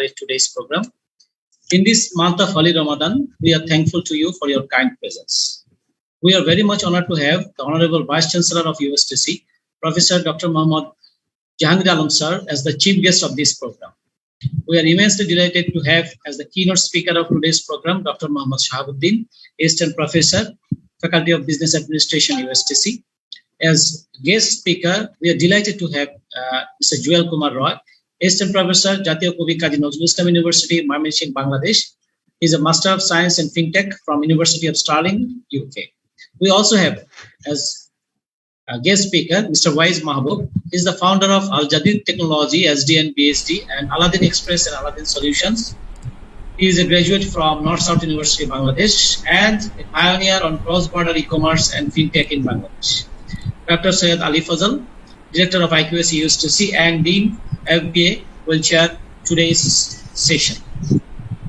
moderate today's program. In this month of Holy Ramadan, we are thankful to you for your kind presence. We are very much honored to have the Honorable Vice Chancellor of USTC, Professor Dr. Muhammad Jahangir Alam Sir, as the chief guest of this program. We are immensely delighted to have as the keynote speaker of today's program, Dr. Muhammad Shahabuddin, Assistant Professor, Faculty of Business Administration, USTC. As guest speaker, we are delighted to have Mr. Joel Kumar Roy, Assistant Professor, Jatiyo Kavi Kazi Nazrul Islam University, Mymensingh, Bangladesh. He is a Master of Science in FinTech from University of Stirling, UK. We also have as a guest speaker, Mr. Wais Mahbub. He is the founder of Al Jadid Technology, SD and BSD, and Aladdin Express and Aladdin Solutions. He is a graduate from North-South University, Bangladesh, and a pioneer on cross-border e-commerce and FinTech in Bangladesh. Dr. Syed Ali Fazal, Director of IQAC USTC and Dean FBA, will chair today's session.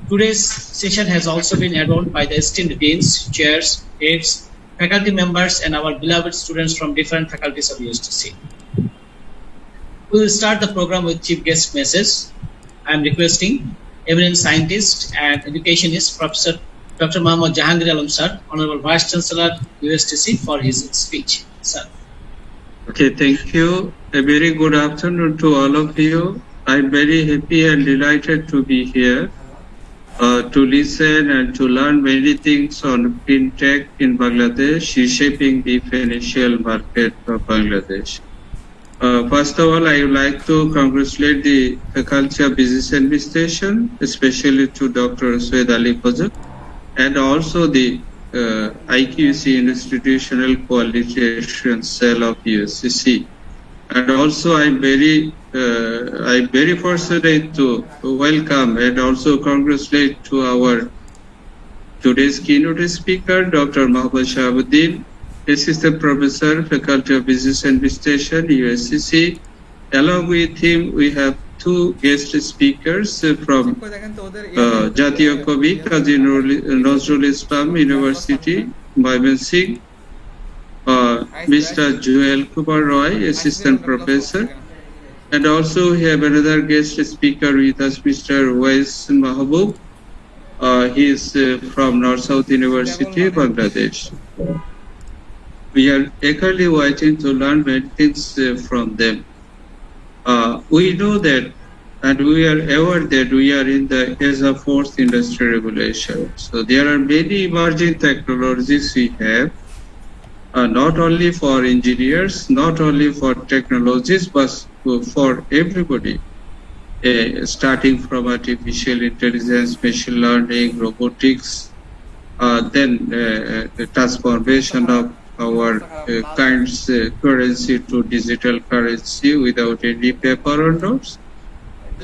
Today's session has also been adorned by the esteemed deans, chairs, heads, faculty members, and our beloved students from different faculties of USTC. We will start the program with chief guest message. I am requesting eminent scientist and educationist, Professor Dr. Muhammad Jahangir Alam Sir, Honorable Vice Chancellor, USTC, for his speech. Sir. Okay, thank you. A very good afternoon to all of you. I'm very happy and delighted to be here to listen and to learn many things on FinTech in Bangladesh, reshaping the financial market of Bangladesh. First of all, I would like to congratulate the Faculty of Business Administration, especially to Dr. Syed Ali Fazal, and also the IQAC Institutional Quality Assurance Cell of USTC. And also, I'm very fortunate to welcome and also congratulate to our today's keynote speaker, Dr. Muhammad Shahabuddin, Assistant Professor, Faculty of Business Administration, USTC. Along with him, we have two guest speakers from Jatiyo Kavi Kazi Nazrul Islam University, Mymensingh, Mr. Joel Kumar Roy, Assistant Professor, and also we have another guest speaker with us, Mr. Wais Mahbub. He is from North-South University, Bangladesh. We are eagerly waiting to learn many things from them. We know that, and we are aware that we are in the age of fourth industrial revolution. So there are many emerging technologies we have, not only for engineers, not only for technologies, but for everybody, starting from artificial intelligence, machine learning, robotics, then the transformation of our currency to digital currency without any paper or notes,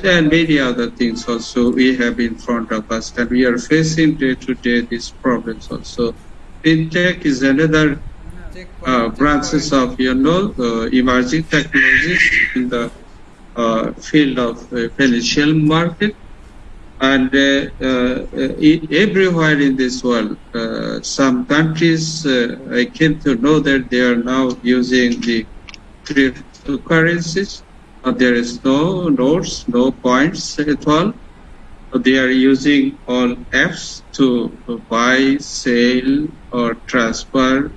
and many other things also we have in front of us, and we are facing day-to-day these problems also. FinTech is another branches of emerging technologies in the field of financial market, and everywhere in this world, some countries I came to know that they are now using the cryptocurrencies. There is no notes, no points at all. They are using all apps to buy, sell, or transfer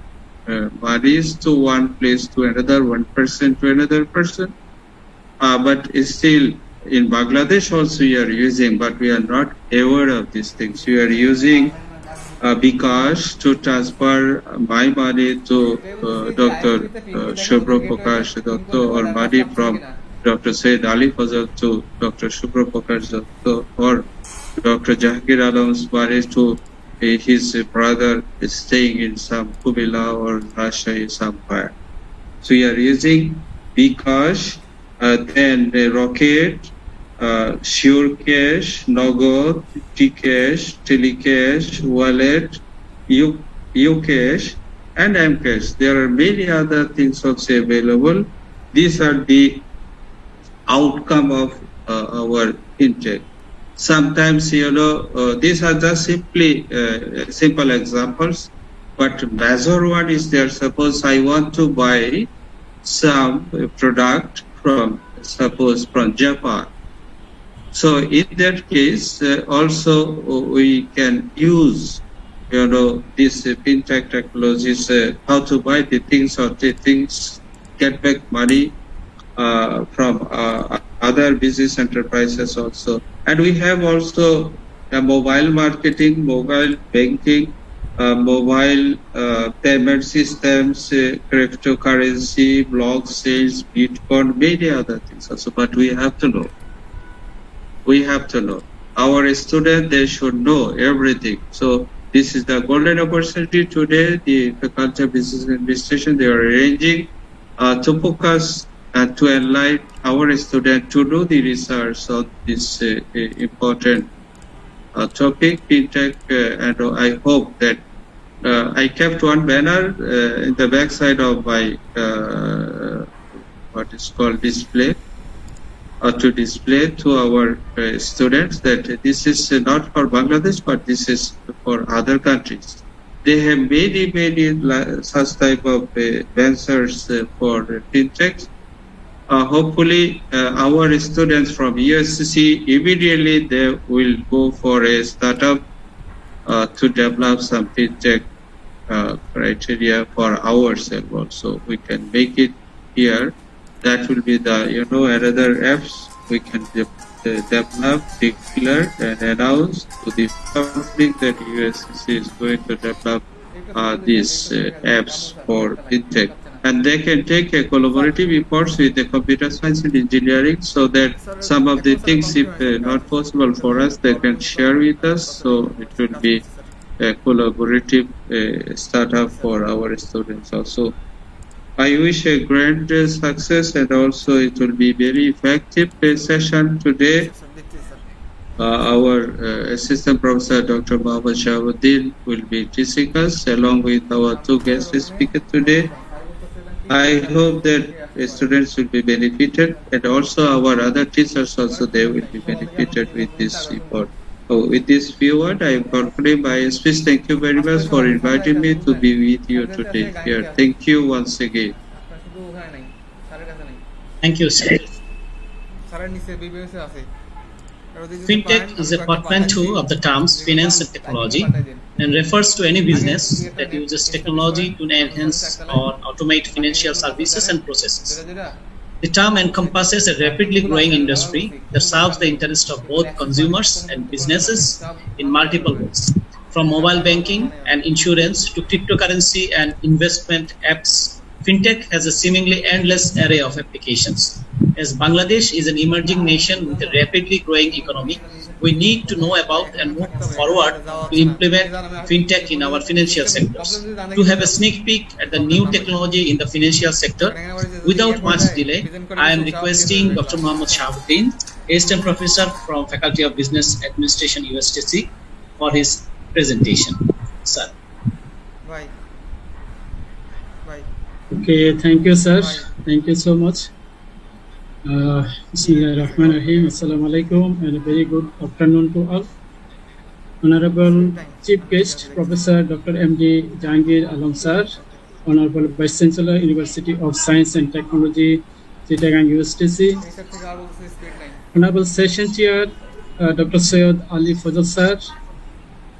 monies to one place to another, one person to another person. But still, in Bangladesh also we are using, but we are not aware of these things. We are using bKash to transfer my money to Dr. Shubhra Prakash Datta, or money from Dr. Syed Ali Fazal to Dr. Shubhra Prakash Datta, or Dr. Jahangir Alam's money to his brother is staying in some Kumila or Rajshahi somewhere. So we are using bKash, then Rocket, SureCash, Nagad, Tcash, Telecash, Wallet, Ucash, and Mcash. There are many other things also available. These are the outcome of our FinTech. Sometimes, these are just simply simple examples, but major one is there. Suppose I want to buy some product from Japan. So in that case, also we can use, this fintech technologies, how to buy the things or the things, get back money from other business enterprises also. And we have also mobile marketing, mobile banking, mobile payment systems, cryptocurrency, blockchains, Bitcoin, many other things also. But we have to know. We have to know. Our students, they should know everything. So this is the golden opportunity today. The Faculty of Business Administration, they are arranging to focus and to enlighten our students to do the research on this important topic, fintech, and I hope that I kept one banner in the back side of my what is called display, to display to our students that this is not for Bangladesh, but this is for other countries. They have many such type of ventures for fintechs. Hopefully, our students from USCC immediately they will go for a startup to develop some fintech criteria for ourselves. Also, we can make it here. That will be the another apps we can develop, declare, and announce to the public that USCC is going to develop these apps for fintech. And they can take a collaborative efforts with the computer science and engineering, so that some of the things, if not possible for us, they can share with us. So it will be a collaborative startup for our students also. I wish a grand success, and also it will be very effective session today. Our Assistant Professor Dr. Mohammad Shahabuddin will be teaching us along with our two guest speakers today. I hope that students will be benefited, and also our other teachers also, they will be benefited with this report. So with this few words, I am concluding my speech. Thank you very much for inviting me to be with you today here. Thank you once again. Thank you, sir. Fintech is a portmanteau of the terms finance and technology and refers to any business that uses technology to enhance or automate financial services and processes. The term encompasses a rapidly growing industry that serves the interest of both consumers and businesses in multiple ways, from mobile banking and insurance to cryptocurrency and investment apps. Fintech has a seemingly endless array of applications. As Bangladesh is an emerging nation with a rapidly growing economy, we need to know about and move forward to implement fintech in our financial sectors. To have a sneak peek at the new technology in the financial sector, without much delay, I am requesting Dr. Mohammad Shahabuddin, Assistant Professor from Faculty of Business Administration, USTC, for his presentation. Sir. Okay, thank you, sir. Thank you so much. Bismillahirrahmanirrahim. Assalamu alaikum, and a very good afternoon to all. Honorable Chief Guest, Professor Dr. M.D. Jahangir Alam sir, Honorable Vice Chancellor, University of Science and Technology, Chittagong USTC, Honorable Session Chair, Dr. Syed Ali Fazal sir,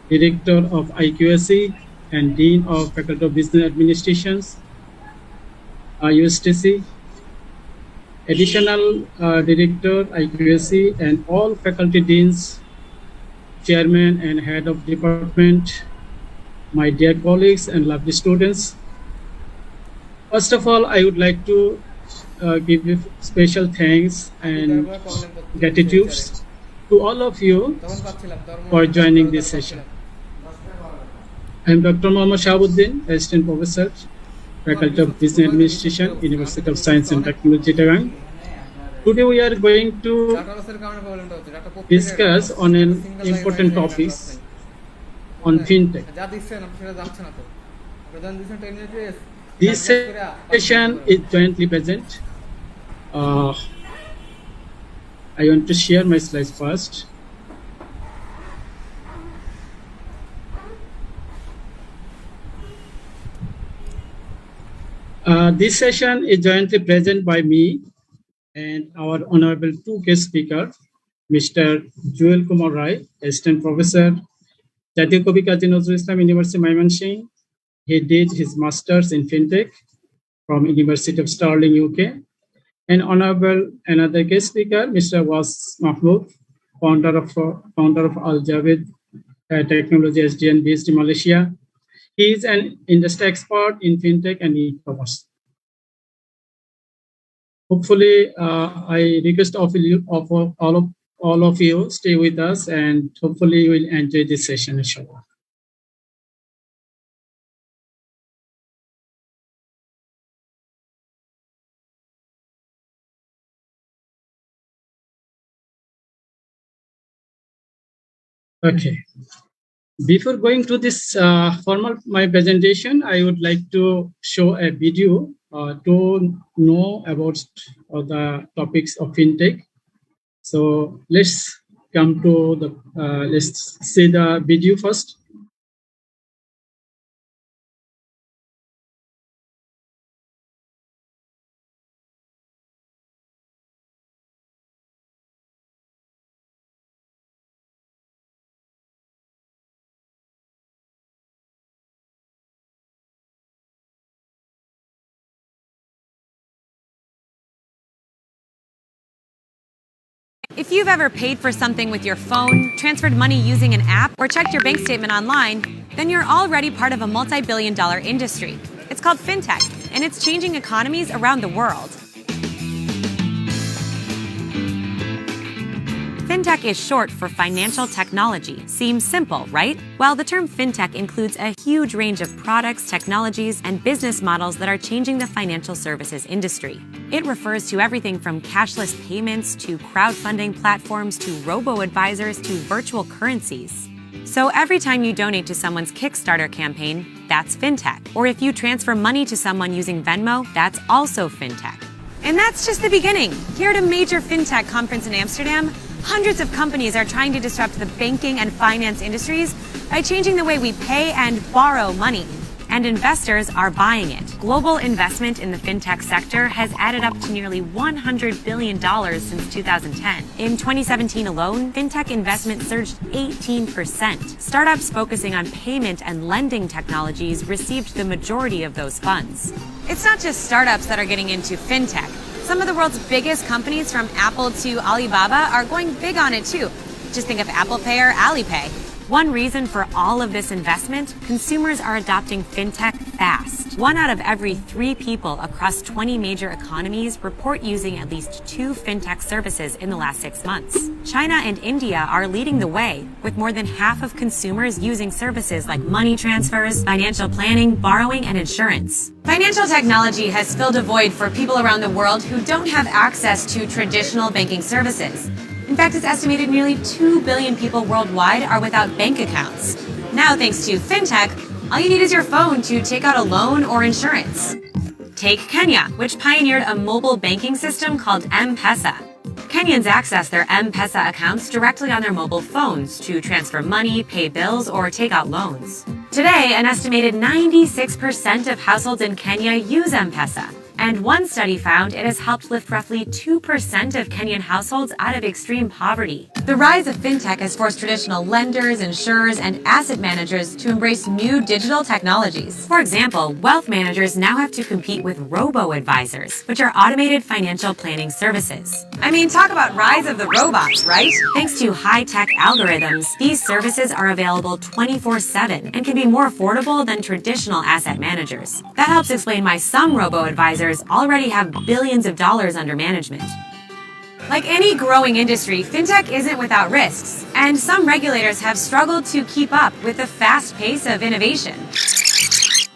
Director of IQSE and Dean of Faculty of Business Administrations, USTC, Additional Director, IQSE, and all faculty deans, chairman and head of department, my dear colleagues and lovely students. First of all, I would like to give you special thanks and gratitudes to all of you for joining this session. I am Dr. Mohammad Shahabuddin, Assistant Professor, Faculty of Business Administration, University of Science and Technology, Chittagong. Today we are going to discuss on an important topic on fintech. This session is jointly present. I want to share my slides first. This session is jointly present by me and our honorable two guest speakers, Mr. Jewel Kumar Rai, Assistant Professor, Jatiya Kavi Kazi Nazrul Islam University, Mymensingh. He did his Masters in FinTech from University of Stirling, UK. And honorable another guest speaker, Mr. Was Mahmood, founder of Al Javed Technology SDN based in Malaysia. He is an industry expert in FinTech and e-commerce. Hopefully, I request all of you stay with us, and hopefully you will enjoy this session, inshallah. Okay. Before going to this my presentation, I would like to show a video to know about the topics of FinTech. So let's come to the, let's see the video first. If you've ever paid for something with your phone, transferred money using an app, or checked your bank statement online, then you're already part of a multi-billion-dollar industry. It's called FinTech, and it's changing economies around the world. FinTech is short for financial technology. Seems simple, right? Well, the term FinTech includes a huge range of products, technologies, and business models that are changing the financial services industry. It refers to everything from cashless payments to crowdfunding platforms to robo-advisors to virtual currencies. So every time you donate to someone's Kickstarter campaign, that's FinTech. Or if you transfer money to someone using Venmo, that's also FinTech. And that's just the beginning. Here at a major FinTech conference in Amsterdam, hundreds of companies are trying to disrupt the banking and finance industries by changing the way we pay and borrow money. And investors are buying it. Global investment in the FinTech sector has added up to nearly $100 billion since 2010. In 2017 alone, FinTech investment surged 18%. Startups focusing on payment and lending technologies received the majority of those funds. It's not just startups that are getting into FinTech. Some of the world's biggest companies, from Apple to Alibaba, are going big on it too. Just think of Apple Pay or Alipay. One reason for all of this investment, consumers are adopting FinTech fast. 1 out of every 3 people across 20 major economies report using at least 2 FinTech services in the last 6 months. China and India are leading the way, with more than half of consumers using services like money transfers, financial planning, borrowing, and insurance. Financial technology has filled a void for people around the world who don't have access to traditional banking services. In fact, it's estimated nearly 2 billion people worldwide are without bank accounts. Now, thanks to FinTech, all you need is your phone to take out a loan or insurance. Take Kenya, which pioneered a mobile banking system called M-Pesa. Kenyans access their M-Pesa accounts directly on their mobile phones to transfer money, pay bills, or take out loans. Today, an estimated 96% of households in Kenya use M-Pesa. And one study found it has helped lift roughly 2% of Kenyan households out of extreme poverty. The rise of FinTech has forced traditional lenders, insurers, and asset managers to embrace new digital technologies. For example, wealth managers now have to compete with robo-advisors, which are automated financial planning services. I mean, talk about rise of the robots, right? Thanks to high-tech algorithms, these services are available 24/7 and can be more affordable than traditional asset managers. That helps explain why some robo-advisors already have billions of dollars under management. Like any growing industry, FinTech isn't without risks, and some regulators have struggled to keep up with the fast pace of innovation.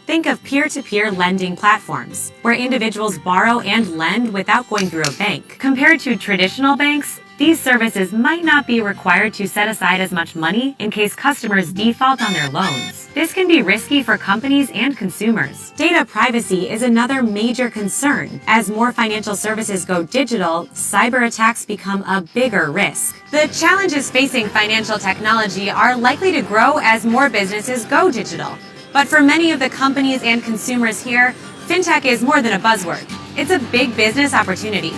Think of peer-to-peer lending platforms, where individuals borrow and lend without going through a bank. Compared to traditional banks, these services might not be required to set aside as much money in case customers default on their loans. This can be risky for companies and consumers. Data privacy is another major concern. As more financial services go digital, cyber attacks become a bigger risk. The challenges facing financial technology are likely to grow as more businesses go digital. But for many of the companies and consumers here, FinTech is more than a buzzword. It's a big business opportunity.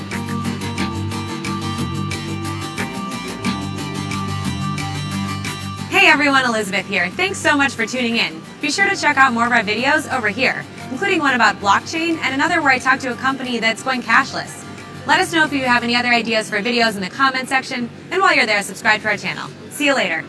everyone, Elizabeth here. Thanks so much for tuning in. Be sure to check out more of our videos over here, including one about blockchain and another where I talk to a company that's going cashless. Let us know if you have any other ideas for videos in the comment section, and while you're there, subscribe to our channel. See you later.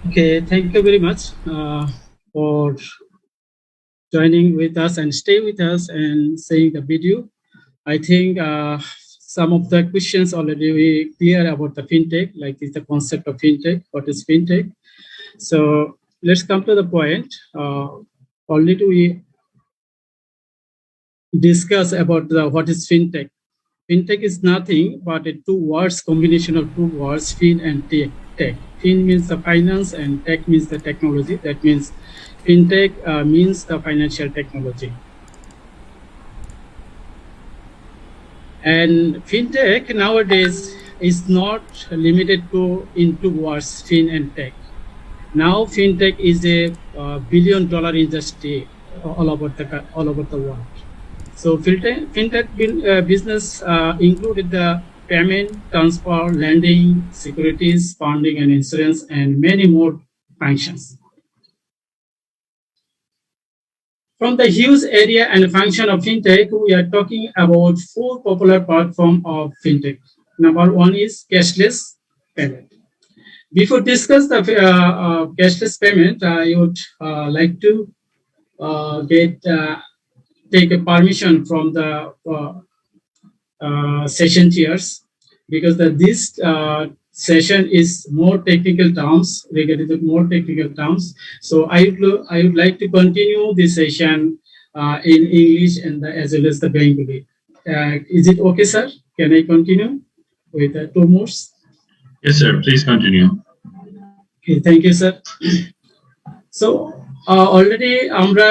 Okay, thank you very much for joining with us and stay with us and seeing the video. I think some of the questions already we clear about the fintech, like is the concept of fintech, what is fintech. So let's come to the point. Already we discuss about what is fintech. Fintech is nothing but a combination of two words, fin and tech. Fin means the finance and tech means the technology. That means fintech means the financial technology. And fintech nowadays is not limited to in two words, fin and tech. Now fintech is a billion-dollar industry all over the world. So fintech business included the payment, transfer, lending, securities, funding, and insurance, and many more functions. From the huge area and function of fintech, we are talking about 4 popular platforms of fintech. Number 1 is cashless payment. Before discuss the cashless payment, I would like to take a permission from the session chairs, because this session is more technical terms, related to more technical terms. So I would like to continue this session in English and as well as the Bengali. Is it okay, sir? Can I continue with 2 more? Yes, sir. Please continue. Okay, thank you, sir. So already আমরা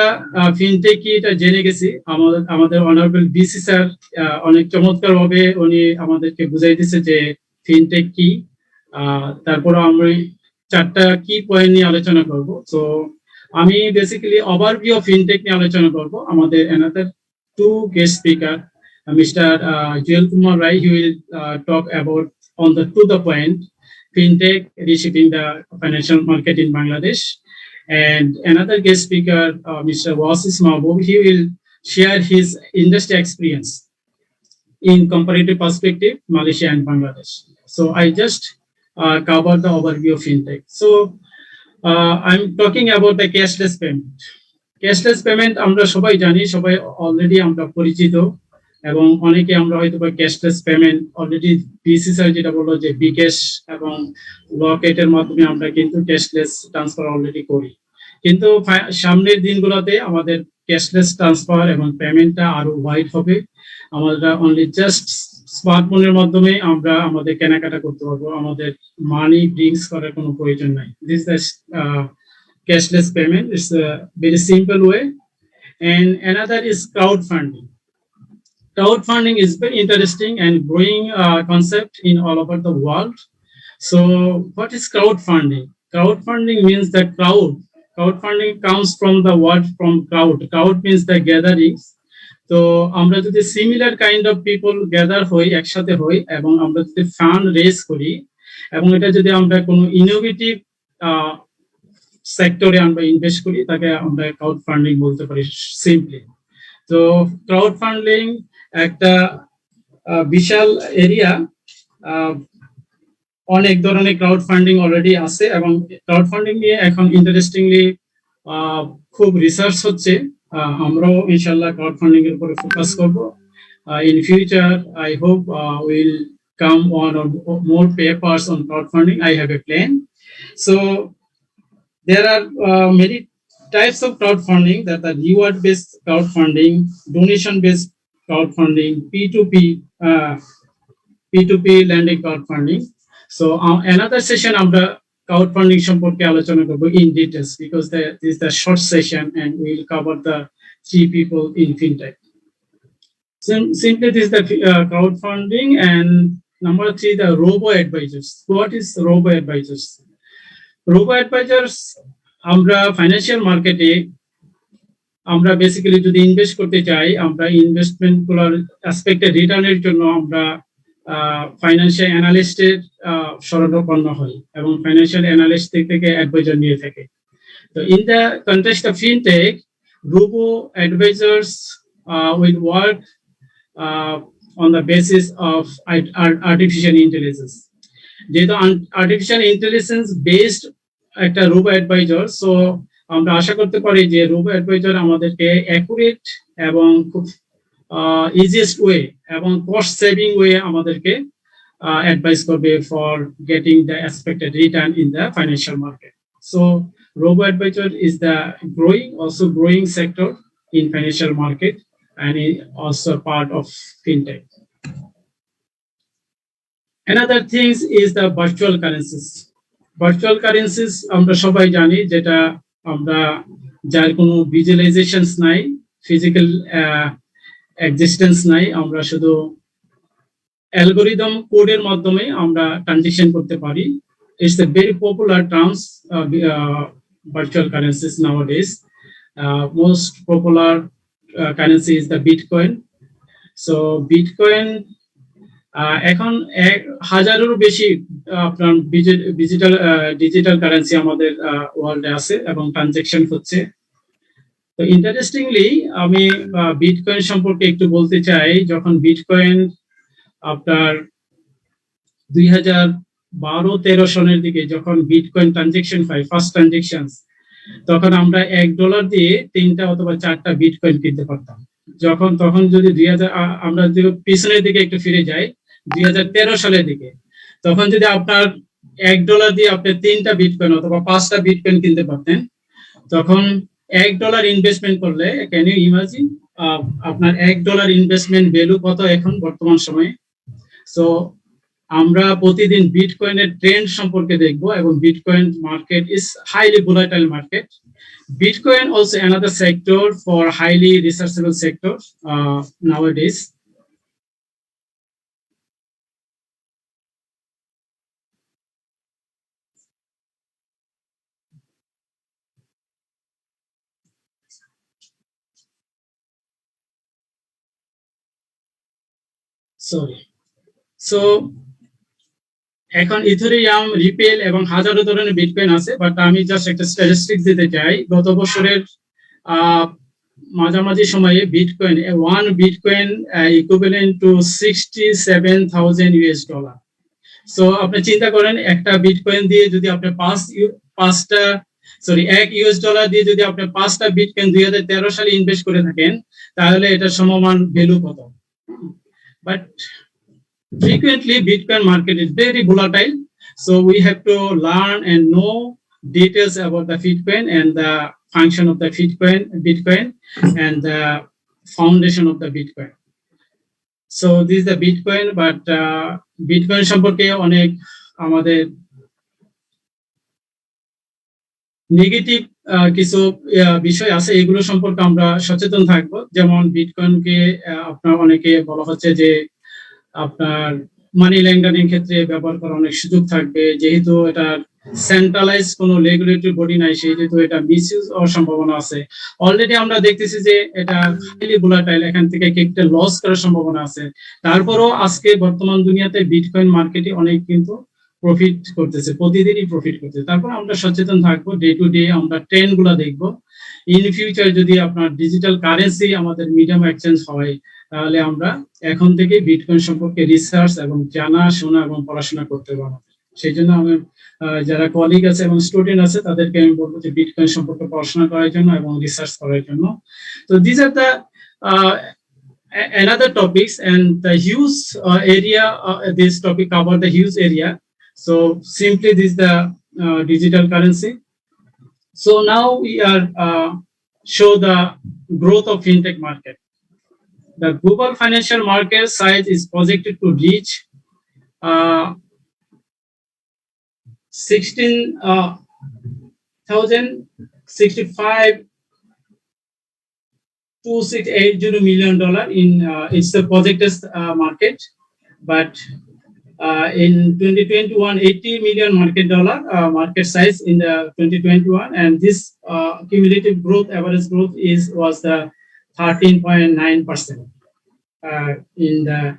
fintech কি এটা জেনে গেছি, আমাদের honourable BC sir অনেক চমৎকার ভাবে উনি আমাদেরকে বুঝাই দিয়েছে যে ফিনটেক কি। তারপর আমরা 4টা কি পয়েন্ট নিয়ে আলোচনা করব। সো আমি বেসিক্যালি ওভারভিউ অফ ফিনটেক নিয়ে আলোচনা করব। আমাদের another 2 guest speaker, Mr. Jewel Kumar Rai, he will talk about on the point fintech reshaping the financial market in Bangladesh. And another guest speaker, Mr. Wasis Mahbub, he will share his industry experience in comparative perspective, Malaysia and Bangladesh. So I just covered the overview of fintech. So I'm talking about the cashless payment. Cashless payment, আমরা সবাই জানি, সবাই already আমরা পরিচিত, এবং অনেকে আমরা হয়তো cashless payment already VC sir যেটা বললো যে বিকাশ এবং লকেটের মাধ্যমে আমরা কিন্তু ক্যাশলেস ট্রান্সফার অলরেডি করি। কিন্তু সামনের দিনগুলোতে আমাদের ক্যাশলেস ট্রান্সফার এবং পেমেন্টটা আরো ওয়াইড হবে। আমরা অনলি জাস্ট স্মার্টফোনের মাধ্যমে আমরা আমাদের কেনাকাটা করতে পারবো, আমাদের মানি ব্রিংস করার কোনো প্রয়োজন নাই। This is cashless payment, it's a very simple way. And another is crowdfunding. Crowdfunding is very interesting and growing concept in all over the world. So what is crowdfunding? Crowdfunding means the crowd. Crowdfunding comes from the word from crowd. Crowd means the gatherings. So আমরা যদি similar kind of people gather হই, একসাথে হই, এবং আমরা যদি fund raise করি, এবং এটা যদি আমরা কোনো ইনোভেটিভ সেক্টরে আমরা ইনভেস্ট করি, তাকে আমরা crowdfunding বলতে পারি সিম্পলি। তো crowdfunding একটা বিশাল এরিয়া, অনেক ধরনের ক্রাউড ফান্ডিং অলরেডি আছে, এবং ক্রাউড ফান্ডিং নিয়ে এখন ইন্টারেস্টিংলি খুব রিসার্চ হচ্ছে। আমরাও ইনশাল্লাহ ক্রাউড ফান্ডিং এর উপরে ফোকাস করব। In future I hope will come on more papers on crowd funding. I have a plan. So there are many types of crowdfunding, that are reward based crowdfunding, donation based crowdfunding, P2P lending crowdfunding. So another session আমরা crowdfunding সম্পর্কে আলোচনা করব in details, because this is the short session and we will cover the 3 people in fintech. Simply this is the crowdfunding. And number 3, the robo advisors. What is robo advisors? Robo advisors আমরা financial মার্কেটে আমরা basically যদি invest করতে চাই, আমরা investment গুলোর অ্যাসপেক্টে রিটার্নের জন্য আমরা ফাইন্যান্সিয়াল অ্যানালিস্টের শরণাপন্ন হই এবং ফাইন্যান্সিয়াল অ্যানালিস্ট থেকে অ্যাডভাইজার নিয়ে থাকে। তো in the context of fintech, robo advisors will work on the basis of artificial intelligence. যেহেতু আর্টিফিশিয়াল ইন্টেলিজেন্স বেসড একটা রোবো অ্যাডভাইজার, সো আমরা আশা করতে পারি যে রোবো অ্যাডভাইজার আমাদেরকে অ্যাকুরেট এবং খুব ইজিয়েস্ট ওয়ে এবং কস্ট সেভিং ওয়ে আমাদেরকে অ্যাডভাইস করবে for getting the expected return in the financial market. So robo advisor is the growing sector in financial market and also part of fintech. Another thing is the virtual currencies. Virtual currencies আমরা সবাই জানি, যেটা আমরা যার কোনো ভিজুয়ালাইজেশনস নাই, physical existence নাই, আমরা শুধু অ্যালগরিদম কোডের মাধ্যমে আমরা ট্রানজাকশন করতে পারি। It's a very popular terms, virtual currencies nowadays. Most popular currency is the Bitcoin. So Bitcoin এখন 1000-এরও বেশি আপনার ডিজিটাল কারেন্সি আমাদের ওয়ার্ল্ডে আছে এবং ট্রানজাকশন হচ্ছে। তো ইন্টারেস্টিংলি আমি বিটকয়েন সম্পর্কে একটু বলতে চাই। যখন বিটকয়েন আপনার 2012-13 সনের দিকে যখন বিটকয়েন ট্রানজাকশন হয়, ফার্স্ট ট্রানজাকশন, তখন আমরা $1 দিয়ে 3টা অথবা 4টা বিটকয়েন কিনতে পারতাম। তখন যদি আমরা যদি পিছনের দিকে একটু ফিরে যাই 2013 সালের দিকে, তখন যদি আপনার $1 দিয়ে আপনি 3টা বিটকয়েন অথবা 5টা বিটকয়েন কিনতে পারতেন, তখন $1 ইনভেস্টমেন্ট করলে ক্যান ইউ ইমাজিন আপনার $1 ইনভেস্টমেন্ট ভ্যালু কত এখন বর্তমান সময়ে। সো আমরা প্রতিদিন বিটকয়েনের ট্রেন্ড সম্পর্কে দেখব এবং bitcoin market is highly volatile market. Bitcoin also another sector for highly researchable sector nowadays. Sorry. So এখন ইথেরিয়াম, রিপেল এবং হাজারো ধরনের বিটকয়েন আছে, বাট আমি জাস্ট একটা স্ট্যাটিস্টিক্স দিতে চাই। গত বছরের মাঝামাঝি সময়ে bitcoin 1 bitcoin equivalent to $67,000। So আপনি চিন্তা করেন, একটা বিটকয়েন দিয়ে যদি আপনি $1 দিয়ে যদি আপনি 5টা বিটকয়েন 2013 সালে ইনভেস্ট করে থাকেন, তাহলে এটার সমমান ভ্যালু কত। But frequently Bitcoin market is very volatile, so we have to learn and know details about the Bitcoin and the function of the Bitcoin and the foundation of the Bitcoin. So this is the Bitcoin, but Bitcoin সম্পর্কে অনেক আমাদের negative কিছু বিষয় আছে, এগুলো সম্পর্কে আমরা সচেতন থাকবো। যেমন বিটকয়েনকে আপনার অনেকে বলা হচ্ছে যে আপনার মানি লেন্ডারিং ক্ষেত্রে ব্যবহার করার অনেক সুযোগ থাকবে, যেহেতু এটা সেন্ট্রালাইজ কোনো রেগুলেটরি বডি নাই, সেহেতু এটা মিসইউজ হওয়ার সম্ভাবনা আছে। অলরেডি আমরা দেখতেছি যে এটা হাইলি ভোলাটাইল, এখান থেকে একটা লস করার সম্ভাবনা আছে। তারপরও আজকে বর্তমান দুনিয়াতে বিটকয়েন মার্কেটে অনেক কিন্তু প্রফিট করতেছে, প্রতিদিনই প্রফিট করতেছে। তারপর আমরা সচেতন থাকবো, ডে টু ডে আমরা ট্রেন্ড গুলা দেখবো। ইন ফিউচার যদি আপনার ডিজিটাল কারেন্সি আমাদের মিডিয়াম এক্সচেঞ্জ হয়, তাহলে আমরা এখন থেকে বিটকয়েন সম্পর্কে রিসার্চ এবং জানা শোনা এবং পড়াশোনা করতে পারবো। সেই জন্য আমি যারা কলিগ আছে এবং স্টুডেন্ট আছে তাদেরকে আমি বলবো যে বিটকয়েন সম্পর্কে পড়াশোনা করার জন্য এবং রিসার্চ করার জন্য। তো this are the another topics and the huge area, this topic cover the huge area. So simply this is the digital currency. So now we are show the growth of fintech market. The global financial market size is projected to reach 16,065 to $680 million in it's the projected market, but In 2021, $80 million market size in the 2021, and this cumulative growth, average growth was the 13.9% in the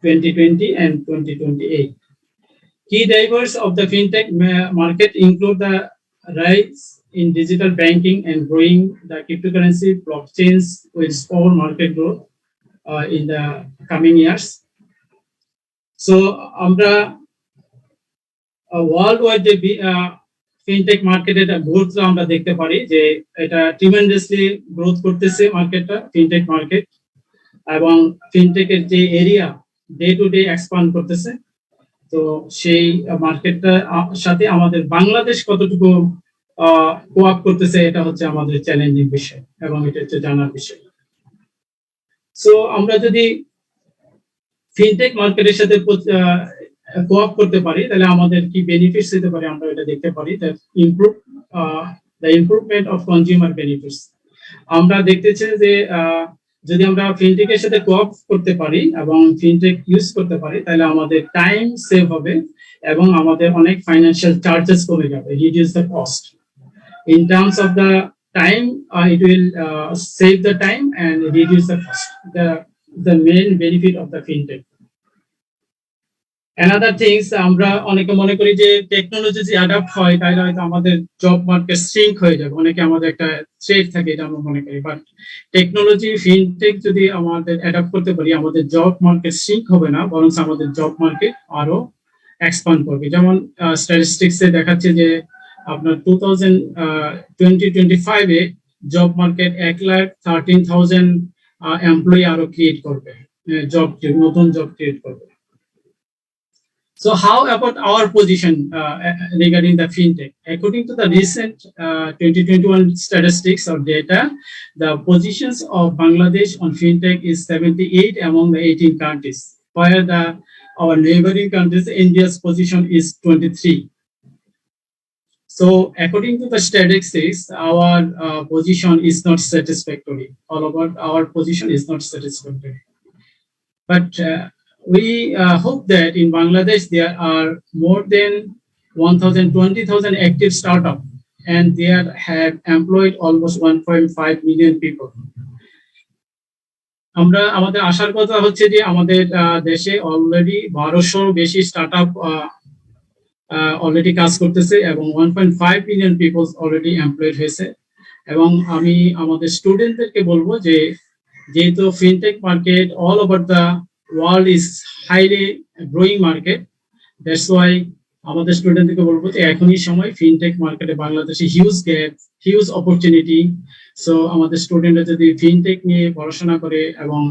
2020 and 2028. Key drivers of the fintech market include the rise in digital banking and growing the cryptocurrency blockchains with all market growth in the coming years. So, আমরা world wide যে fintech মার্কেটের growth আমরা দেখতে পারি যে এটা tremendously growth করতেছে মার্কেটটা, ফিনটেক মার্কেট, এবং ফিনটেকের যে area day to day expand করতেছে। তো সেই মার্কেটটার সাথে আমাদের বাংলাদেশ কতটুকু কোঅপ করতেছে, এটা হচ্ছে আমাদের চ্যালেঞ্জিং বিষয় এবং এটা হচ্ছে জানার বিষয়। সো আমরা যদি ফিনটেক মার্কেটের সাথে কোঅপ করতে পারি তাহলে আমাদের কি বেনিফিটস হতে পারে আমরা এটা দেখতে পারি। The improvement of consumer benefits. আমরা দেখতেছি যে যদি আমরা ফিনটেকের সাথে কোঅপ করতে পারি এবং ফিনটেক ইউজ করতে পারি তাহলে আমাদের টাইম সেভ হবে এবং আমাদের অনেক ফাইন্যান্সিয়াল চার্জেস কমে যাবে, reduce the cost. In terms of the time, it will save the time and reduce the cost. The main benefit of the fintech. Another things, আমরা অনেকে মনে করি যে টেকনোলজি যে অ্যাডাপ্ট হয় তাহলে হয়তো আমাদের জব মার্কেট শ্রিঙ্ক হয়ে যাবে, অনেকে আমাদের একটা থ্রেট থাকে এটা আমরা মনে করি। বাট টেকনোলজি ফিনটেক যদি আমাদের অ্যাডাপ্ট করতে পারি আমাদের জব মার্কেট শ্রিঙ্ক হবে না, বরং আমাদের জব মার্কেট আরো এক্সপান্ড করবে। যেমন স্ট্যাটিস্টিক্সে দেখাচ্ছে যে আপনার 2025-এ জব মার্কেট 1,13,000 এমপ্লয়ি আরো ক্রিয়েট করবে, নতুন জব ক্রিয়েট করবে। So how about our position regarding the fintech? According to the recent 2021 statistics or data, the positions of Bangladesh on fintech is 78 among the 18 countries, while our neighboring countries, India's position is 23. So according to the statistics, our position is not satisfactory. All about our position is not satisfactory. But we hope that in Bangladesh there are more than 20,000 active startups, and they have employed almost 1.5 million people. আমরা আমাদের আশার কথা হচ্ছে যে আমাদের দেশে already 1200 বেশি startup already কাজ করতেছে এবং 1.5 মিলিয়ন পিপল অলরেডি এমপ্লয়েড হয়েছে। এবং আমি আমাদের স্টুডেন্টদেরকে বলবো যে যেহেতু fintech market all over the world is highly growing market, that's why আমাদের স্টুডেন্টদেরকে বলবো যে এখনই সময় ফিনটেক মার্কেটে বাংলাদেশে huge gap, huge opportunity. So আমাদের স্টুডেন্টরা যদি ফিনটেক নিয়ে পড়াশোনা করে এবং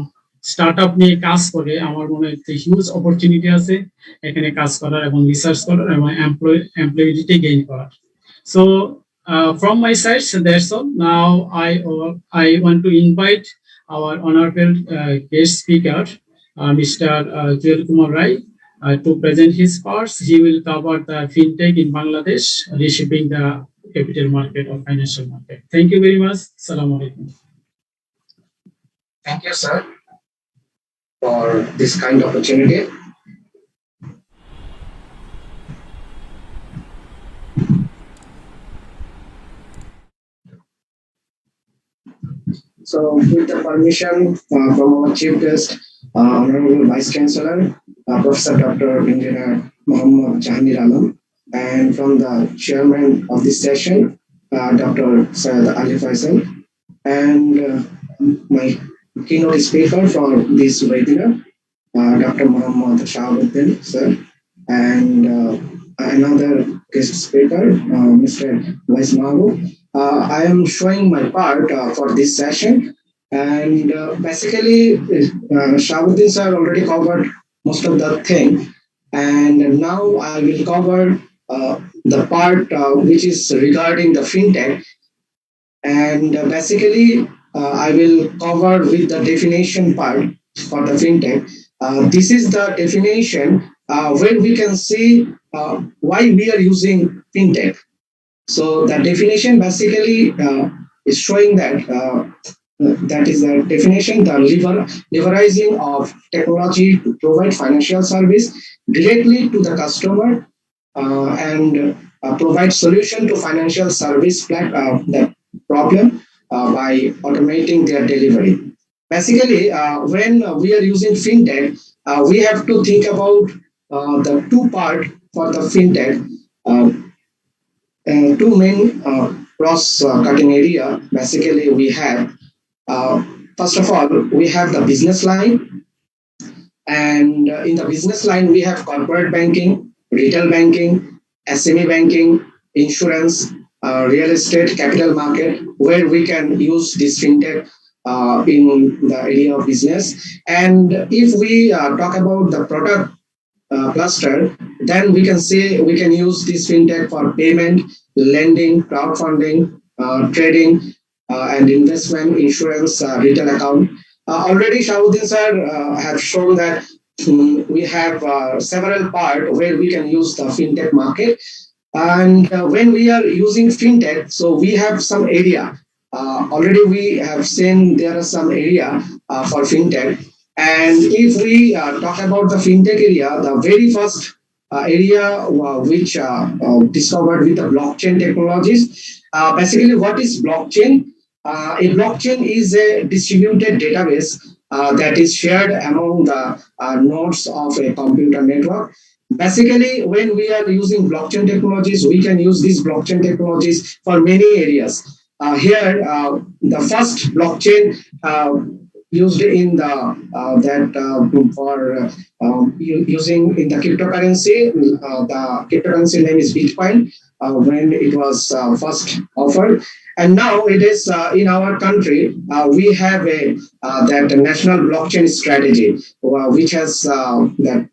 স্টার্টআপ নিয়ে কাজ করে আমার মনে হয় হিউজ অপরচুনিটি আছে এখানে কাজ করার এবং রিসার্চ করার এবং এমপ্লয়িবিলিটি গেইন করার। So from my side, so that's all. Now I want to invite our honorable guest speaker, Mr. Jyotir Kumar Rai, to present his parts. He will cover the fintech in Bangladesh, reshaping the capital market or financial market. Thank you very much. Assalamu alaikum. Thank you, sir, for this kind opportunity. So, with the permission from our chief guest, Honorable Vice Chancellor, Professor Dr. Engineer Mohammad Jahanir Alam, and from the chairman of this session, Dr. Syed Ali Faisal, and my keynote speaker for this webinar, Dr. Mohammad Shahabuddin, sir, and another guest speaker, Mr. Vice Mahbub. I am showing my part for this session. And basically, Shahabuddin sir already covered most of the thing, and now I will cover the part which is regarding the fintech. And basically, I will cover with the definition part for the fintech. This is the definition where we can see why we are using fintech. So the definition basically is showing that that is the definition, the leveraging of technology to provide financial service directly to the customer and provide solution to financial service the problem by automating their delivery. Basically, when we are using fintech, we have to think about the two part for the fintech. Two main cross-cutting area. Basically, we have uh, first of all we have the business line, and in the business line we have corporate banking, retail banking, SME banking, insurance, real estate, capital market, where we can use this fintech in the area of business. And if we talk about the product cluster, then we can say we can use this fintech for payment, lending, crowdfunding, trading, and investment, insurance, retail account. Already Shahuddin sir have shown that we have several part where we can use the fintech market. And when we are using fintech, so we have some area. Already we have seen there are some area for fintech. And if we talk about the fintech area, the very first area which discovered with the blockchain technologies. Basically, what is blockchain? A blockchain is a distributed database that is shared among the nodes of a computer network. Basically, when we are using blockchain technologies, we can use these blockchain technologies for many areas. Here, the first blockchain used in the for using in the cryptocurrency. The cryptocurrency name is Bitcoin when it was first offered. And now it is in our country. We have a that national blockchain strategy, which has that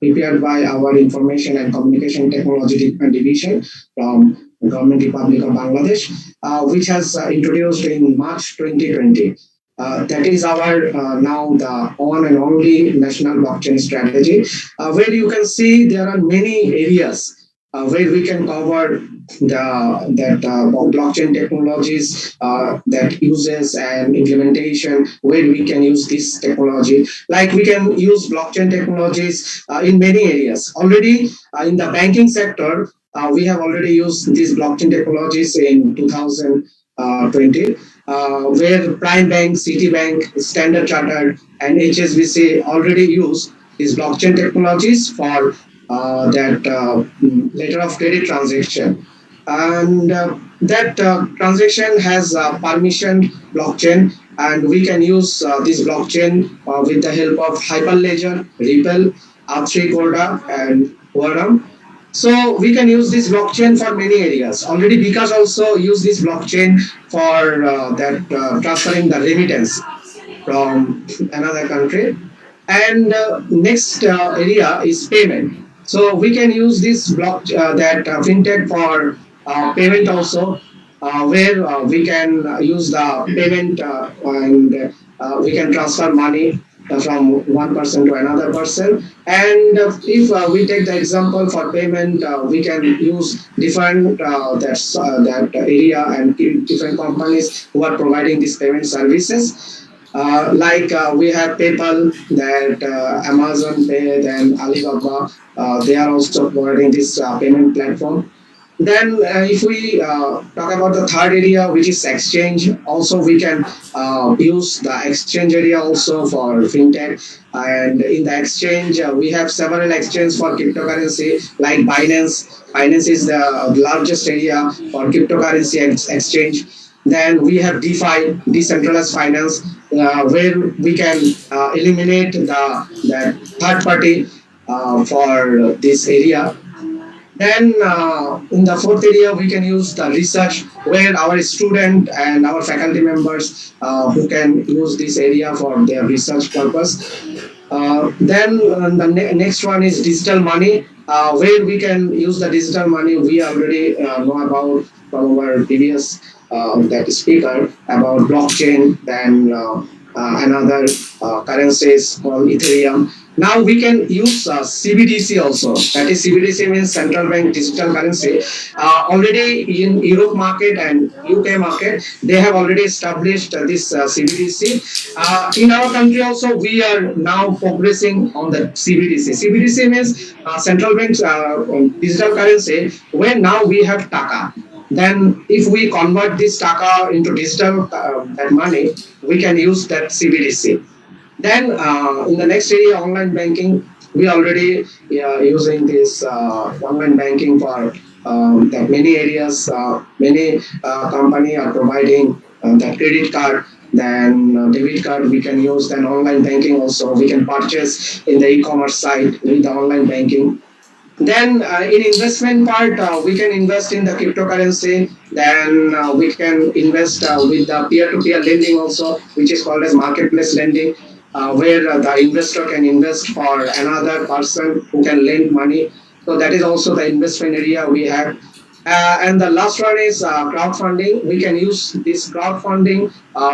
prepared by our Information and Communication Technology Division from Government Republic of Bangladesh, which has introduced in March 2020. That is our now the one and only national blockchain strategy, where you can see there are many areas where we can cover blockchain technologies that uses and implementation, where we can use this technology. Like we can use blockchain technologies in many areas. Already in the banking sector, we have already used these blockchain technologies in 2020. Where Prime Bank, Citibank, Standard Chartered, and HSBC already use these blockchain technologies for that letter of credit transaction. And that transaction has permission blockchain, and we can use this blockchain with the help of Hyperledger, Ripple, R3 Corda, and Quorum. So we can use this blockchain for many areas. Already because also use this blockchain for transferring the remittance from another country. And next area is payment. So we can use this fintech for payment also, where we can use the payment and we can transfer money from one person to another person. And if we take the example for payment, we can use different that area and different companies who are providing these payment services. Like we have PayPal, that Amazon Pay, then Alibaba. They are also providing this payment platform. Then, if we talk about the third area, which is exchange, also we can use the exchange area also for fintech. And in the exchange, we have several exchanges for cryptocurrency, like Binance. Binance is the largest area for cryptocurrency exchange. Then we have DeFi, decentralized finance, where we can eliminate the third party for this area. Then in the fourth area, we can use the research, where our student and our faculty members who can use this area for their research purpose. Then the next one is digital money, where we can use the digital money. We already know about from our previous that speaker about blockchain, then another currencies called Ethereum. Now we can use CBDC also. That is, CBDC means central bank digital currency. Already in Europe market and UK market, they have already established this CBDC. In our country also, we are now progressing on the CBDC. CBDC means central bank digital currency, where now we have Taka. Then if we convert this Taka into digital that money, we can use that CBDC. Then in the next area, online banking, we already using this online banking for that many areas. Many company are providing the credit card. Then debit card we can use. Then online banking also we can purchase in the e-commerce site with the online banking. Then in investment part, we can invest in the cryptocurrency. Then we can invest with the peer-to-peer lending also, which is called as marketplace lending, where the investor can invest for another person who can lend money. So that is also the investment area we have. And the last one is crowdfunding. We can use this crowdfunding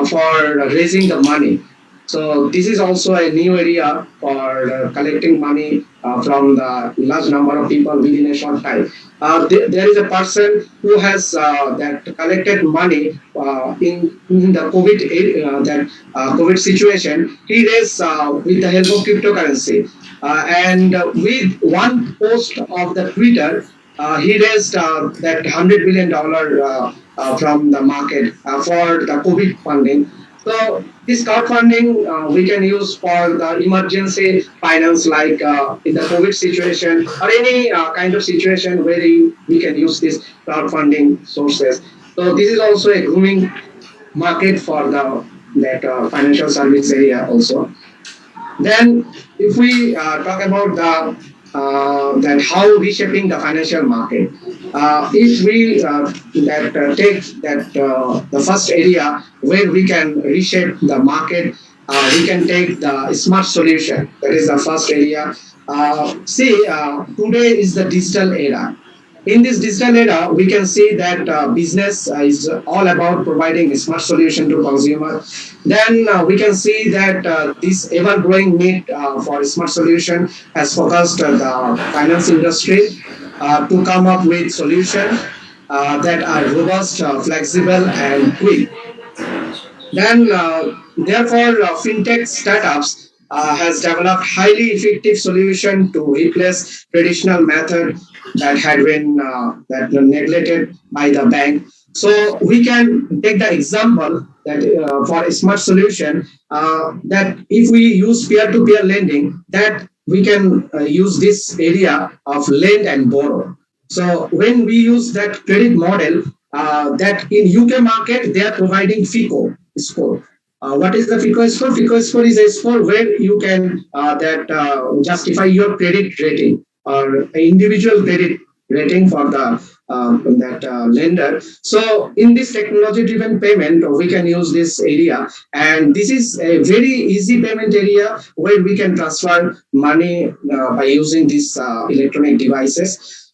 for raising the money. So this is also a new area for collecting money from the large number of people within a short time. There is a person who has that collected money in the COVID situation. He raised with the help of cryptocurrency, and with one post of the Twitter, he raised that $100 million from the market for the COVID funding. So this crowdfunding we can use for the emergency finance, like in the COVID situation or any kind of situation where we can use this crowdfunding sources. So this is also a growing market for the that financial service area also. Then, if we talk about the that how reshaping the financial market, if we take that the first area where we can reshape the market, we can take the smart solution. That is the first area. Today is the digital era. In this digital era, we can see that business is all about providing a smart solution to consumer. Then we can see that this ever-growing need for a smart solution has focused the finance industry to come up with solutions that are robust, flexible, and quick. Then, therefore, fintech startups has developed highly effective solution to replace traditional method that had been that were neglected by the bank. So we can take the example that for a smart solution, that if we use peer-to-peer lending, that we can use this area of lend and borrow. So when we use that credit model, that in UK market they are providing FICO score. What is the FICO score? FICO score is a score where you can justify your credit rating or individual credit rating for the lender. So in this technology-driven payment, we can use this area, and this is a very easy payment area where we can transfer money by using these electronic devices.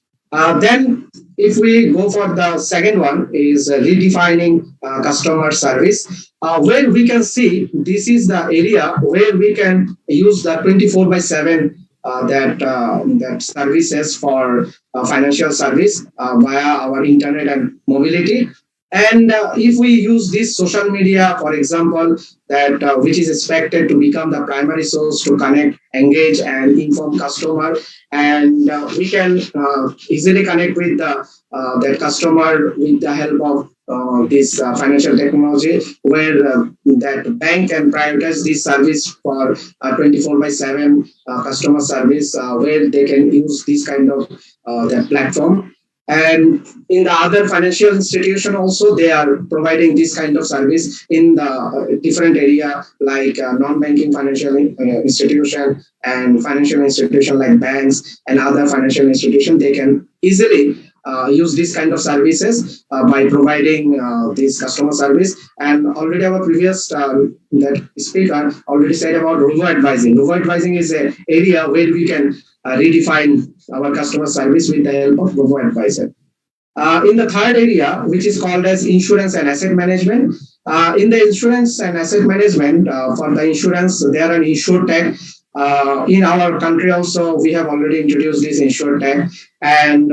Then, if we go for the second one, is redefining customer service, where we can see this is the area where we can use the 24/7 that services for financial service via our internet and mobility. And if we use this social media, for example, that which is expected to become the primary source to connect, engage, and inform customer, and we can easily connect with the that customer with the help of this financial technology, where that bank can prioritize this service for 24/7 customer service, where they can use this kind of that platform. And in the other financial institution also, they are providing this kind of service in the different area, like non-banking financial institution and financial institution like banks and other financial institution. They can easily use this kind of services by providing this customer service. And already our previous that speaker already said about robo-advising. Robo-advising is an area where we can redefine our customer service with the help of robo-advisor. In the third area, which is called as insurance and asset management, in the insurance and asset management, for the insurance, there are insurtech. In our country also, we have already introduced this InsurTech, and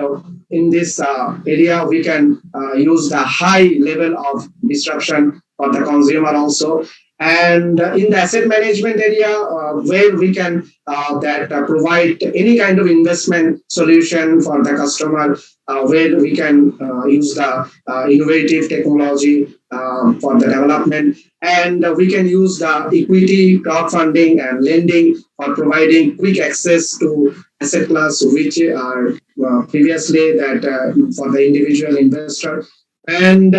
in this area, we can use the high level of disruption for the consumer also. And in the asset management area, where we can provide any kind of investment solution for the customer, where we can use the innovative technology for the development, and we can use the equity, crowdfunding, and lending for providing quick access to asset class, which are previously that for the individual investor. And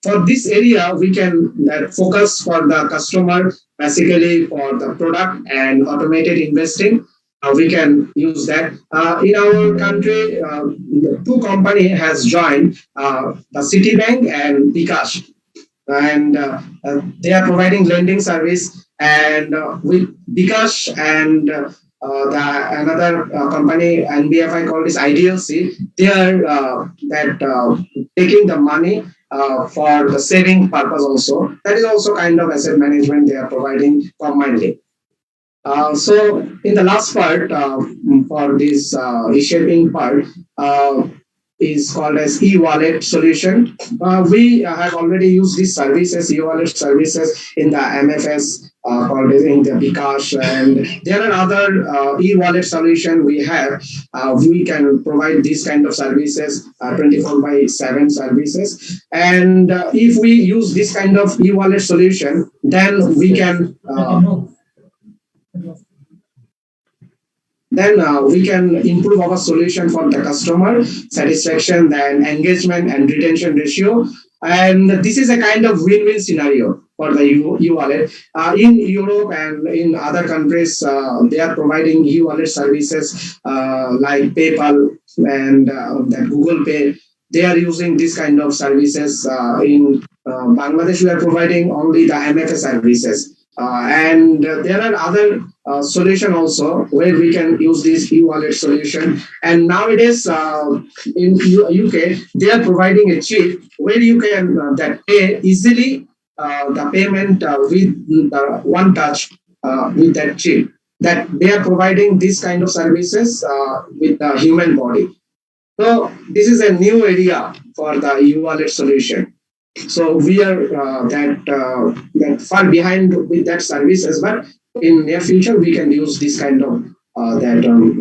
for this area, we can focus for the customer, basically for the product and automated investing. We can use that. In our country, two company has joined, the Citibank and bKash, and they are providing lending service. And with bKash and the another company NBFI called is IDLC, they are taking the money for the saving purpose also. That is also kind of asset management they are providing combinedly. So in the last part for this reshaping part is called as e-wallet solution. We have already used these services, e-wallet services in the MFS called in the bKash, and there are other e-wallet solution we have. We can provide these kind of services, 24/7 services. And if we use this kind of e-wallet solution, then we can we can improve our solution for the customer satisfaction and engagement and retention ratio. And this is a kind of win-win scenario for the e-wallet. In Europe and in other countries, they are providing e-wallet services like PayPal and that Google Pay. They are using this kind of services. In Bangladesh, we are providing only the MFS services. And there are other solution also where we can use this e-wallet solution. And nowadays in UK, they are providing a chip where you can that pay easily the payment with the one touch with that chip. That they are providing this kind of services with the human body. So this is a new area for the e-wallet solution. So we are that far behind with that services, but in near future we can use this kind of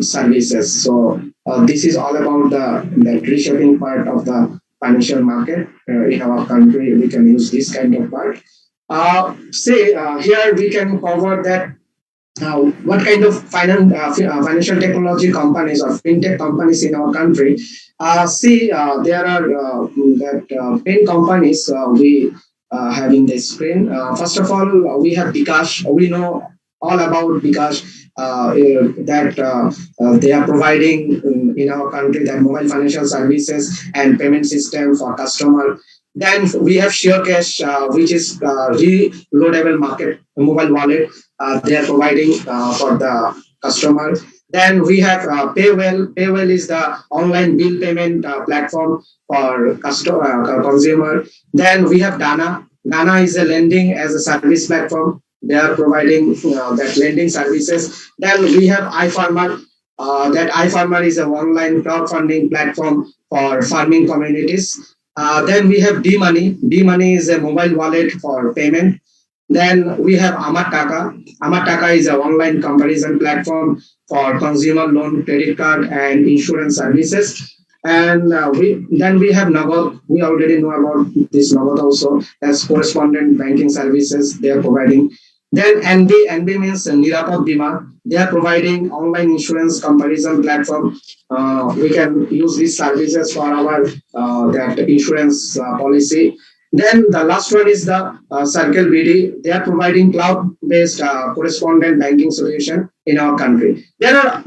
services. So this is all about the reshaping part of the financial market in our country. We can use this kind of part. Here we can cover that. What kind of financial technology companies or fintech companies in our country? There are 10 companies we have in the screen. First of all, we have bKash. We know all about bKash. They are providing in our country that mobile financial services and payment system for customer. Then we have SureCash, which is reloadable market mobile wallet. They are providing for the customer. Then we have Paywell. Paywell is the online bill payment platform for consumer. Then we have Dana. Dana is a lending as a service platform. They are providing that lending services. Then we have iFarmer. That iFarmer is an online crowdfunding platform for farming communities. Then we have D-Money. D-Money is a mobile wallet for payment. Then we have Amartaka. Amartaka is an online comparison platform for consumer loan, credit card, and insurance services. And we have Nagad. We already know about this Nagad also as correspondent banking services they are providing. Then NB means Nirapad Bima. They are providing online insurance comparison platform. We can use these services for our that insurance policy. Then the last one is the Circle BD. They are providing cloud-based correspondent banking solution in our country. There are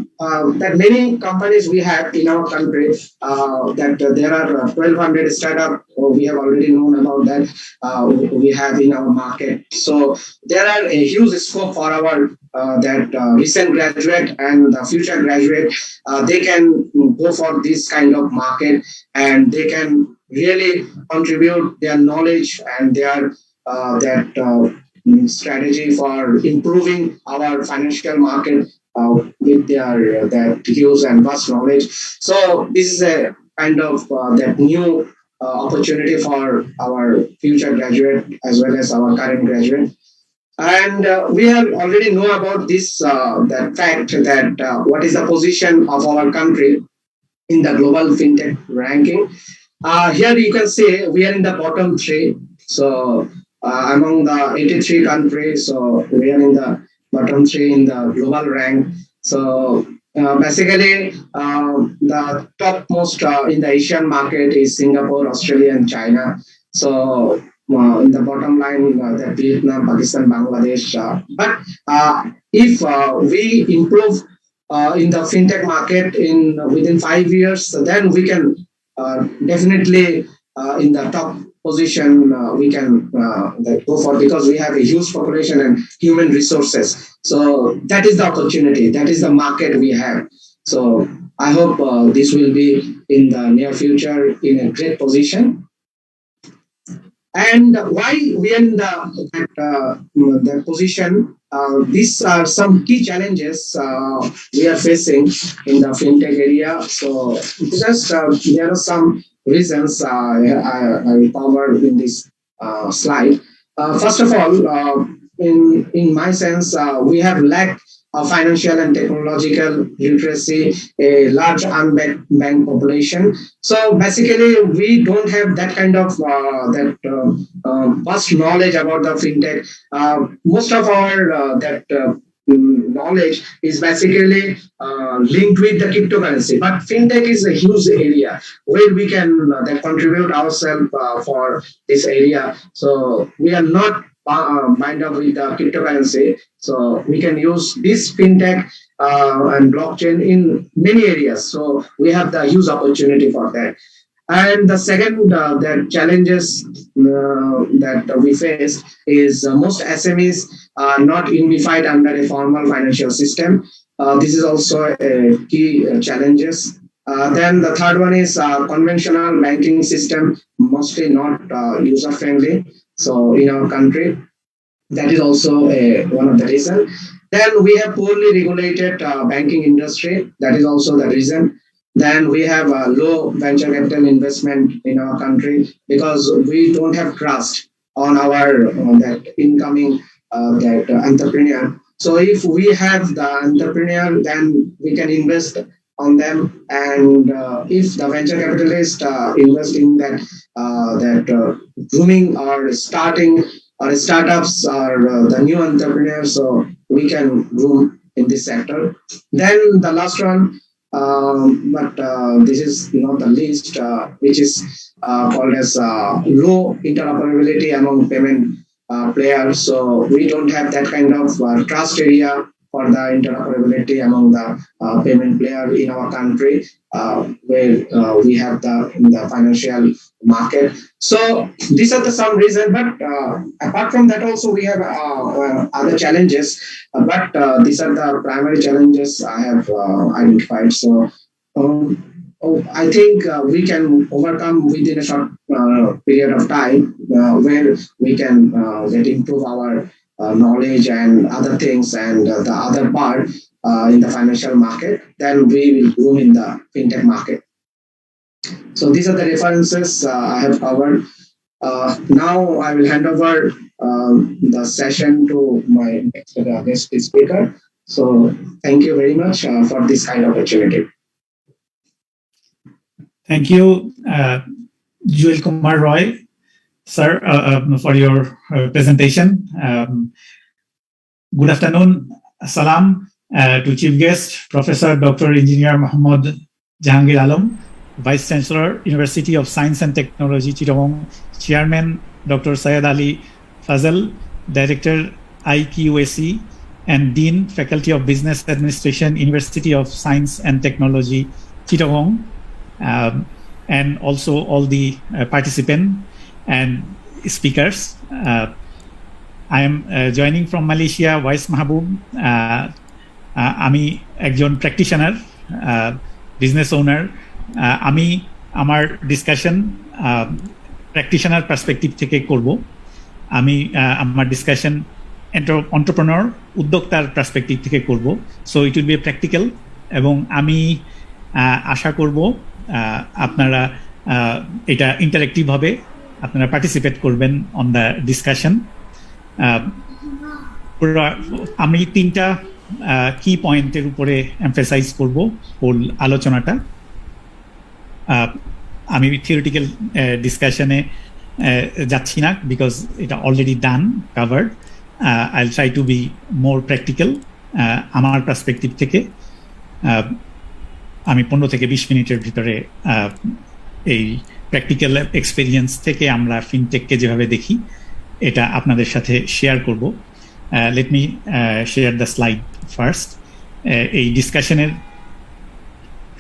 that many companies we have in our country. There are 1,200 startup. We have already known about that. We have in our market. So there are a huge scope for our recent graduate and the future graduate. They can go for this kind of market and they can really contribute their knowledge and their strategy for improving our financial market with their views and vast knowledge. So this is a kind of that new opportunity for our future graduate as well as our current graduate. And we have already know about this that fact that what is the position of our country in the global fintech ranking. Here you can see we are in the bottom 3. So among the 83 countries, so we are in the bottom 3 in the global rank. So basically, the topmost in the Asian market is Singapore, Australia, and China. So in the bottom line, the Vietnam, Pakistan, Bangladesh. But if we improve in the fintech market in within 5 years, then we can definitely in the top position we can go for, because we have a huge population and human resources. So that is the opportunity, that is the market we have. So I hope this will be in the near future in a great position. And why we are in that position? These are some key challenges we are facing in the fintech area. So just there are some reasons I will cover in this slide. First of all, in my sense, we have lacked financial and technological literacy, a large unbanked population. So basically, we don't have that kind of vast knowledge about the fintech. Most of our knowledge is basically linked with the cryptocurrency. But fintech is a huge area where we can contribute ourselves for this area. So we are not bind up with the cryptocurrency. So we can use this fintech and blockchain in many areas. So we have the huge opportunity for that. And the second the challenges that we face is most SMEs are not unified under a formal financial system. This is also a key challenges. Then the third one is conventional banking system, mostly not user friendly. So in our country, that is also one of the reasons. Then we have poorly regulated banking industry. That is also the reason. Then we have low venture capital investment in our country because we don't have trust on our that incoming entrepreneur. So if we have the entrepreneur, then we can invest on them. And if the venture capitalist invest in that grooming or starting or startups or the new entrepreneurs, so we can groom in this sector. Then the last one, but this is not the least, which is called as low interoperability among payment players. So we don't have that kind of trust area for the interoperability among the payment player in our country, where we have the financial market. So these are some reasons, but apart from that also we have other challenges, but these are the primary challenges I have identified. So I think we can overcome within a short period of time where we can improve our knowledge and other things, and the other part in the financial market, then we will grow in the fintech market. So these are the references I have covered. Now I will hand over the session to my next guest speaker. So thank you very much for this kind of opportunity. Thank you, Jewel Kumar Roy, sir, for your presentation. Good afternoon. Salam to Chief Guest, Professor Dr. Engineer Mohammad Jahangir Alam, Vice Chancellor, University of Science and Technology, Chittagong, Chairman Dr. Syed Ali Fazal, Director IQAC, and Dean, Faculty of Business Administration, University of Science and Technology, Chittagong, and also all the participants and speakers. I am joining from Malaysia, Wais Mahabub. আমি একজন practitioner, business owner. আমি আমার discussion practitioner perspective থেকে করব। আমি আমার discussion entrepreneur উদ্যোক্তার perspective থেকে করব। So it will B practical, এবং আমি আশা করব আপনারা এটা ইন্টারেক্টিভ হবে, আপনারা পার্টিসিপেট করবেন অন দ্য ডিসকাশন। আমি 3টা কি পয়েন্টের উপরে এমফাসাইজ করব হোল আলোচনাটা। আমি থিওরিটিক্যাল ডিসকাশনে যাচ্ছি না, বিকজ এটা অলরেডি ডান, কাভার্ড। আইল try to be more practical আমার পার্সপেক্টিভ থেকে। আমি 15 থেকে 20 মিনিটের ভিতরে এই প্র্যাকটিক্যাল এক্সপেরিয়েন্স থেকে আমরা ফিনটেককে যেভাবে দেখি এটা আপনাদের সাথে শেয়ার করব। Late me share the slide first. এই ডিসকাশনের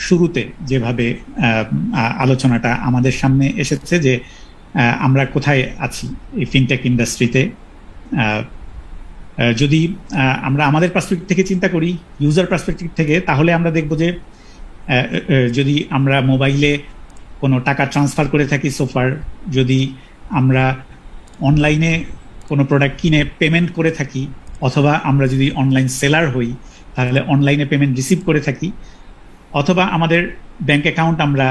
শুরুতে যেভাবে আলোচনাটা আমাদের সামনে এসেছে যে আমরা কোথায় আছি এই ফিনটেক ইন্ডাস্ট্রিতে, যদি আমরা আমাদের পার্সপেক্টিভ থেকে চিন্তা করি, ইউজার পার্সপেক্টিভ থেকে, তাহলে আমরা দেখব যে যদি আমরা মোবাইলে কোনো টাকা ট্রান্সফার করে থাকি সোফার, যদি আমরা অনলাইনে কোনো প্রোডাক্ট কিনে পেমেন্ট করে থাকি, অথবা আমরা যদি অনলাইন সেলার হই তাহলে অনলাইনে পেমেন্ট রিসিভ করে থাকি, অথবা আমাদের ব্যাংক অ্যাকাউন্ট আমরা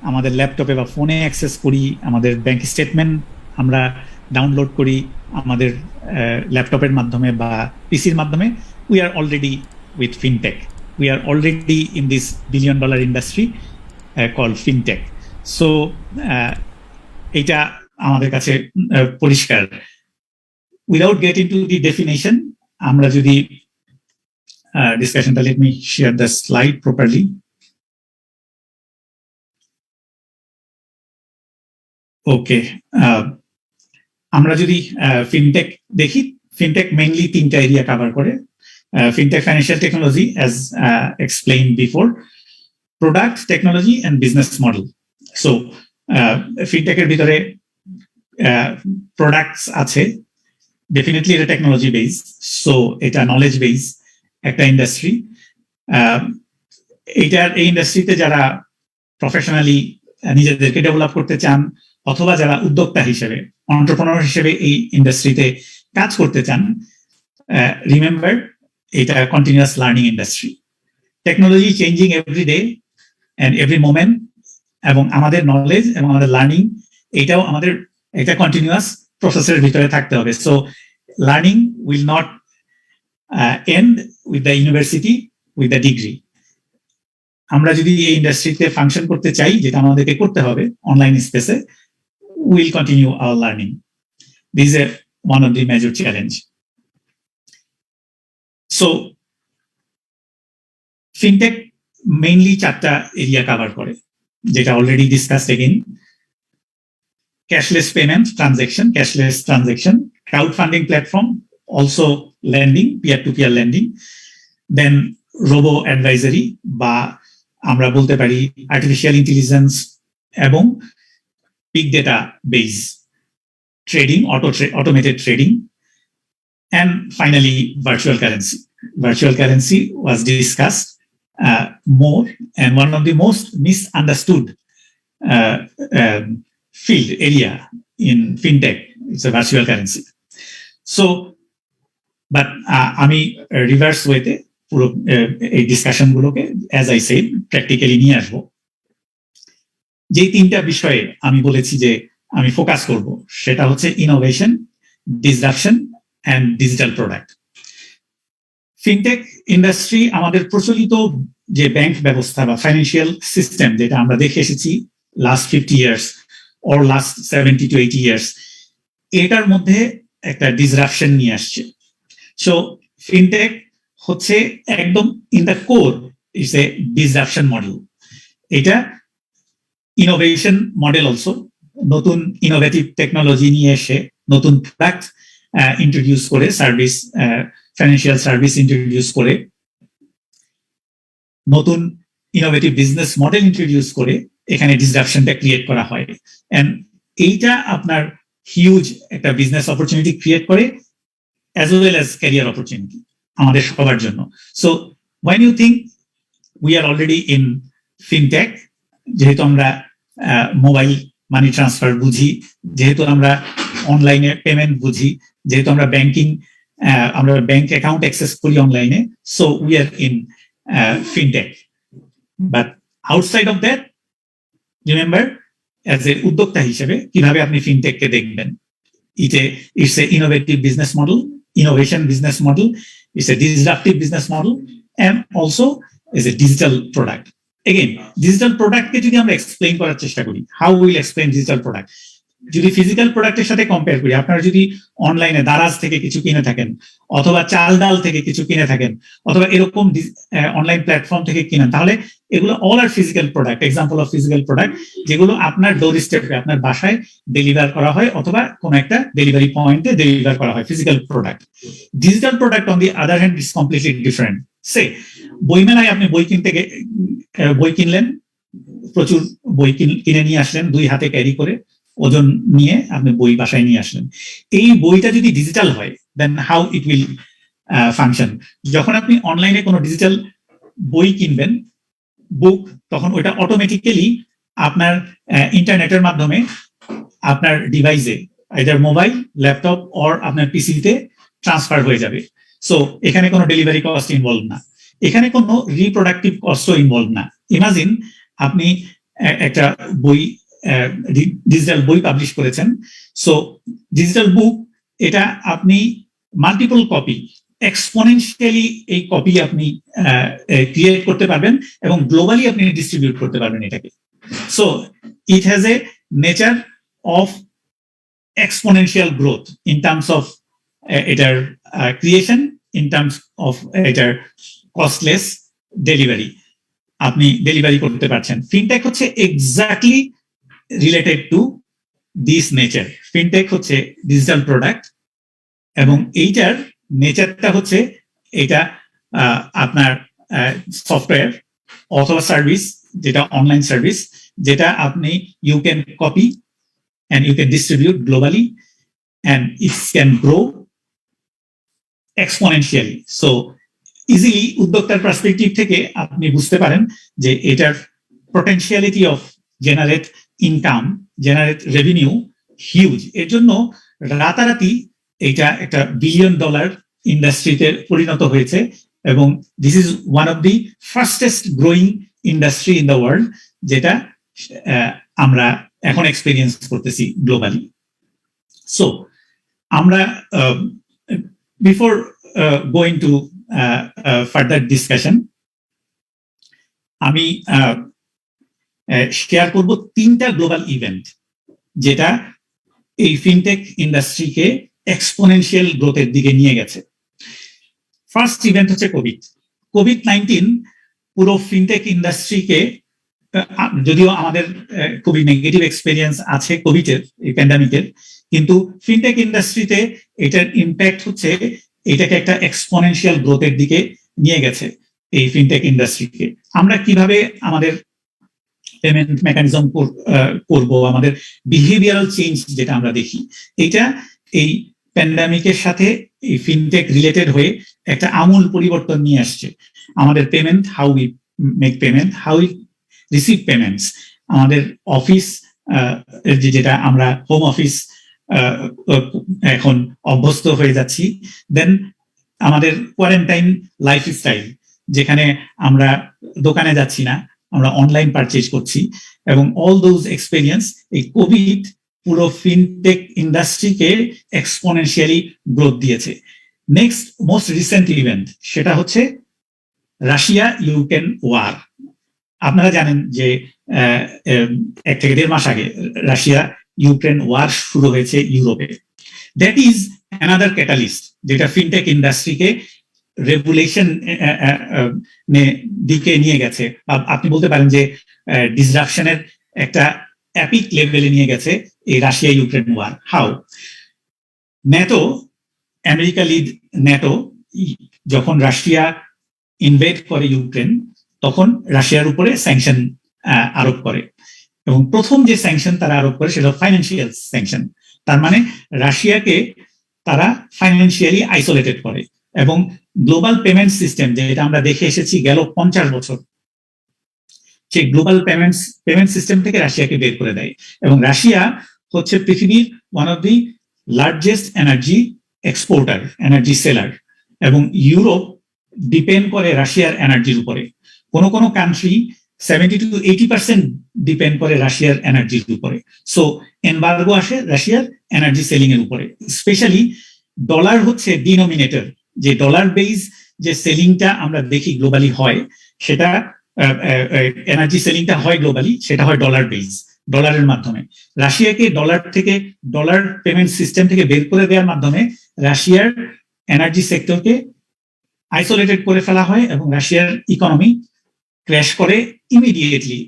আমাদের ল্যাপটপে বা ফোনে অ্যাক্সেস করি, আমাদের ব্যাংক স্টেটমেন্ট আমরা ডাউনলোড করি আমাদের ল্যাপটপের মাধ্যমে বা পিসির মাধ্যমে, we are already with fintech, we are already in this $1 billion industry called fintech. So এইটা আমাদের কাছে পরিষ্কার। Without getting to the definition, আমরা যদি ডিসকাশনটা, let me share the slide properly. Okay, আমরা যদি ফিনটেক দেখি, ফিনটেক মেইনলি 3টা এরিয়া কভার করে। Fintech financial technology, as explained before, product, technology and business model. So ফিনটেকের ভিতরে প্রোডাক্টস আছে, ডেফিনেটলি এটা টেকনোলজি বেস, সো এটা নলেজ বেস একটা ইন্ডাস্ট্রি। এই ইন্ডাস্ট্রিতে যারা প্রফেশনালি নিজেদেরকে ডেভেলপ করতে চান, অথবা যারা উদ্যোক্তা হিসেবে, এন্টারপ্রেনার হিসেবে এই ইন্ডাস্ট্রিতে কাজ করতে চান, রিমেম্বার এটা continuous learning industry. Technology changing every day and every moment, এবং আমাদের নলেজ এবং আমাদের লার্নিং এটাও আমাদের একটা কন্টিনিউয়াস প্রসেসের ভিতরে থাকতে হবে। So learning will not end with the university, with the degree. আমরা যদি এই ইন্ডাস্ট্রিতে ফাংশন করতে চাই, যেটা আমাদেরকে করতে হবে অনলাইন স্পেসে, will continue our learning. This is one of the major challenge. So fintech mainly 4টা এরিয়া কভার করে, যেটা already discussed again. Cashless payment transaction, cashless transaction, crowd funding platform, also lending, peer to peer lending, then robo advisory, বা আমরা বলতে পারি artificial intelligence এবং big data base trading, automated trading, and finally virtual currency. Virtual currency was discussed more, and one of the most misunderstood field area in fintech is a virtual currency. So, but আমি reverse ওয়েতে পুরো এই discussion গুলোকে, as I said, practically নিয়ে আসবো। যে 3টা বিষয়ে আমি বলেছি যে আমি ফোকাস করব, সেটা হচ্ছে innovation, disruption and digital product. Fintech industry আমাদের প্রচলিত যে ব্যাংক ব্যবস্থা বা ফাইন্যান্সিয়াল সিস্টেম, যেটা আমরা দেখে এসেছি last 50 years or last 70 to 80 years, এটার মধ্যে একটা ডিসরাপশন নিয়ে আসছে। সো ফিনটেক হচ্ছে একদম in the core is a disruption model. এটা ইনোভেশন মডেল অলসো, নতুন ইনোভেটিভ টেকনোলজি নিয়ে এসে নতুন প্রোডাক্ট ইন্ট্রোডিউস করে, সার্ভিস, ফাইন্যান্সিয়াল সার্ভিস ইন্ট্রোডিউস করে, নতুন ইনোভেটিভ বিজনেস মডেল ইন্ট্রোডিউস করে এখানে ডিসরাপশনটা ক্রিয়েট করা হয়। এন্ড এইটা আপনার হিউজ একটা বিজনেস অপরচুনিটি ক্রিয়েট করে, as well as career opportunity আমাদের সবার জন্য। So when you think we are already in fintech, যেহেতু আমরা মোবাইল মানি ট্রান্সফার বুঝি, যেহেতু আমরা অনলাইনে পেমেন্ট বুঝি, যেহেতু আমরা ব্যাংকিং আমরা ব্যাংক অ্যাকাউন্ট অ্যাক্সেস করি অনলাইনে, so we are in fintech. But outside of that, remember, as a উদ্যোক্তা হিসেবে কিভাবে আপনি ফিনটেককে দেখবেন? It's a innovative business model, innovation business model. It's a disruptive business model, and also is a digital product. Again, digital product কে যদি আমরা explain করার চেষ্টা করি, how will explain digital product? যদি ফিজিক্যাল প্রোডাক্টের সাথে কম্পেয়ার করি, আপনারা যদি অনলাইনে দারাজ থেকে কিছু কিনে থাকেন, অথবা চাল ডাল থেকে কিছু কিনে থাকেন, অথবা এরকম অনলাইন প্ল্যাটফর্ম থেকে কিনেন, তাহলে এগুলো all are physical product, example of physical product, যেগুলো আপনার ডোর স্টেপে, আপনার বাসায় ডেলিভার করা হয়, অথবা কোনো একটা ডেলিভারি পয়েন্টে ডেলিভার করা হয়, physical product. Digital product on the other hand is completely different. Say বইমেলায় আপনি বই কিনলেন, প্রচুর বই কিনে নিয়ে আসলেন, 2 হাতে ক্যারি করে, ওজন নিয়ে আপনি বই বাসায় নিয়ে আসলেন। এই বইটা যদি ডিজিটাল হয়, then how it will function? যখন আপনি অনলাইনে কোনো ডিজিটাল বই কিনবেন, বুক, তখন ওইটা অটোমেটিক্যালি আপনার ইন্টারনেটের মাধ্যমে আপনার ডিভাইসে, আইদার মোবাইল, ল্যাপটপ অর আপনার পিসিতে ট্রান্সফার হয়ে যাবে। সো এখানে কোনো ডেলিভারি কস্ট ইনভলভ না, এখানে কোনো রিপ্রোডাক্টিভ কস্টও ইনভলভ না। ইমাজিন আপনি একটা বই, ডিজিটাল বই পাবলিশ করেছেন, সো ডিজিটাল বুক, এটা আপনি মাল্টিপল কপি, এক্সপোনেনশিয়ালি এই কপি আপনি ক্রিয়েট করতে পারবেন এবং গ্লোবালি আপনি ডিস্ট্রিবিউট করতে পারবেন এটাকে। So it has A nature of exponential growth in terms of এটার ক্রিয়েশন, ইন টার্মস অফ এটার কস্টলেস ডেলিভারি, আপনি ডেলিভারি করতে পারছেন। ফিনটেক হচ্ছে exactly related to this nature. Fintech হচ্ছে ডিজিটাল প্রোডাক্ট, এবং এইটার নেচারটা হচ্ছে এটা আপনার সফটওয়্যার অথবা সার্ভিস, যেটা অনলাইন সার্ভিস, যেটা আপনি you can copy and you can distribute globally, and it can grow exponentially. So easily উদ্যোক্তার পার্সপেক্টিভ থেকে আপনি বুঝতে পারেন যে এটার potentiality of generate income, generate revenue huge. এর জন্য রাতারাতি এটা একটা $1 billion ইন্ডাস্ট্রিতে পরিণত হয়েছে, এবং this is one of the fastest growing industry in the world, যেটা আমরা এখন এক্সপেরিয়েন্স করতেছি গ্লোবালি। সো আমরা before going to further discussion, আমি শেয়ার করব 3টা গ্লোবাল ইভেন্ট যেটা এই ফিনটেক ইন্ডাস্ট্রিকে এক্সপোনেনশিয়াল গ্রোথের দিকে নিয়ে গেছে। ফার্স্ট ইভেন্ট হচ্ছে কোভিড-19 পুরো ফিনটেক ইন্ডাস্ট্রিকে, যদিও আমাদের খুবই নেগেটিভ এক্সপেরিয়েন্স আছে কোভিডের, এই প্যান্ডামিকের, কিন্তু ফিনটেক ইন্ডাস্ট্রিতে এটার ইম্প্যাক্ট হচ্ছে এটাকে একটা এক্সপোনেনশিয়াল গ্রোথের দিকে নিয়ে গেছে এই ফিনটেক ইন্ডাস্ট্রিকে। আমরা কিভাবে আমাদের পেমেন্ট মেকানিজম করব, আমাদের বিহেভিয়ারাল চেঞ্জ যেটা আমরা দেখি, এটা এই প্যান্ডামিকের সাথে এই ফিনটেক রিলেটেড হয়ে একটা আমূল পরিবর্তন নিয়ে আসছে। আমাদের payment, how we make payment, how we receive payments, আমাদের অফিস, যেটা আমরা হোম অফিস এখন অভ্যস্ত হয়ে যাচ্ছি, দেন আমাদের কোয়ারেন্টাইন লাইফস্টাইল, যেখানে আমরা দোকানে যাচ্ছি না, আমরা অনলাইন পারচেজ করছি, এবং অল দোজ এক্সপেরিয়েন্স এই কোভিড পুরো ফিনটেক ইন্ডাস্ট্রিকে এক্সপোনেনশিয়ালি গ্রোথ দিয়েছে। নেক্সট মোস্ট রিসেন্ট ইভেন্ট, সেটা হচ্ছে রাশিয়া ইউক্রেন ওয়ার। আপনারা জানেন যে 1 থেকে 1.5 মাস আগে রাশিয়া ইউক্রেন ওয়ার শুরু হয়েছে ইউরোপে। দ্যাট ইজ অ্যানাদার ক্যাটালিস্ট, যেটা ফিনটেক ইন্ডাস্ট্রিকে রেগুলেশন দিকে নিয়ে গেছে। আপনি বলতে পারেন যে ডিসরাপশনের একটা এপিক লেভেলে নিয়ে গেছে এই Russia Ukraine war. How? NATO, America lead NATO, যখন রাশিয়া ইনভেড করে ইউক্রেন, তখন রাশিয়ার উপরে স্যাংশন আরোপ করে, এবং প্রথম যে স্যাংশন তারা আরোপ করে সেটা ফাইন্যান্সিয়াল স্যাংশন। তার মানে রাশিয়াকে তারা ফাইন্যান্সিয়ালি আইসোলেটেড করে, এবং গ্লোবাল পেমেন্ট সিস্টেম যেটা আমরা দেখে এসেছি গেল 50 বছর, সেই গ্লোবাল পেমেন্ট সিস্টেম থেকে রাশিয়াকে বের করে দেয়। এবং রাশিয়া হচ্ছে পৃথিবীর one of the largest energy exporter, energy seller, এবং ইউরোপ ডিপেন্ড করে রাশিয়ার এনার্জির উপরে। কোনো কোনো কান্ট্রি 70 to 80% ডিপেন্ড করে রাশিয়ার এনার্জির উপরে। সো এমবার্গো আসে রাশিয়ার এনার্জি সেলিং এর উপরে। স্পেশালি ডলার হচ্ছে ডিনোমিনেটর, যে ডলার বেস যে সেলিংটা আমরা দেখি গ্লোবালি হয়, সেটা এনার্জি সেলিংটা হয় গ্লোবালি, সেটা হয় ডলার বেস, ডলারের মাধ্যমে। রাশিয়াকে ডলার পেমেন্ট সিস্টেম থেকে বের করে দেওয়ার মাধ্যমে রাশিয়ার এনার্জি সেক্টরকে আইসোলেটেড করে ফেলা হয় এবং রাশিয়ার ইকোনমি ক্র্যাশ করে immediately,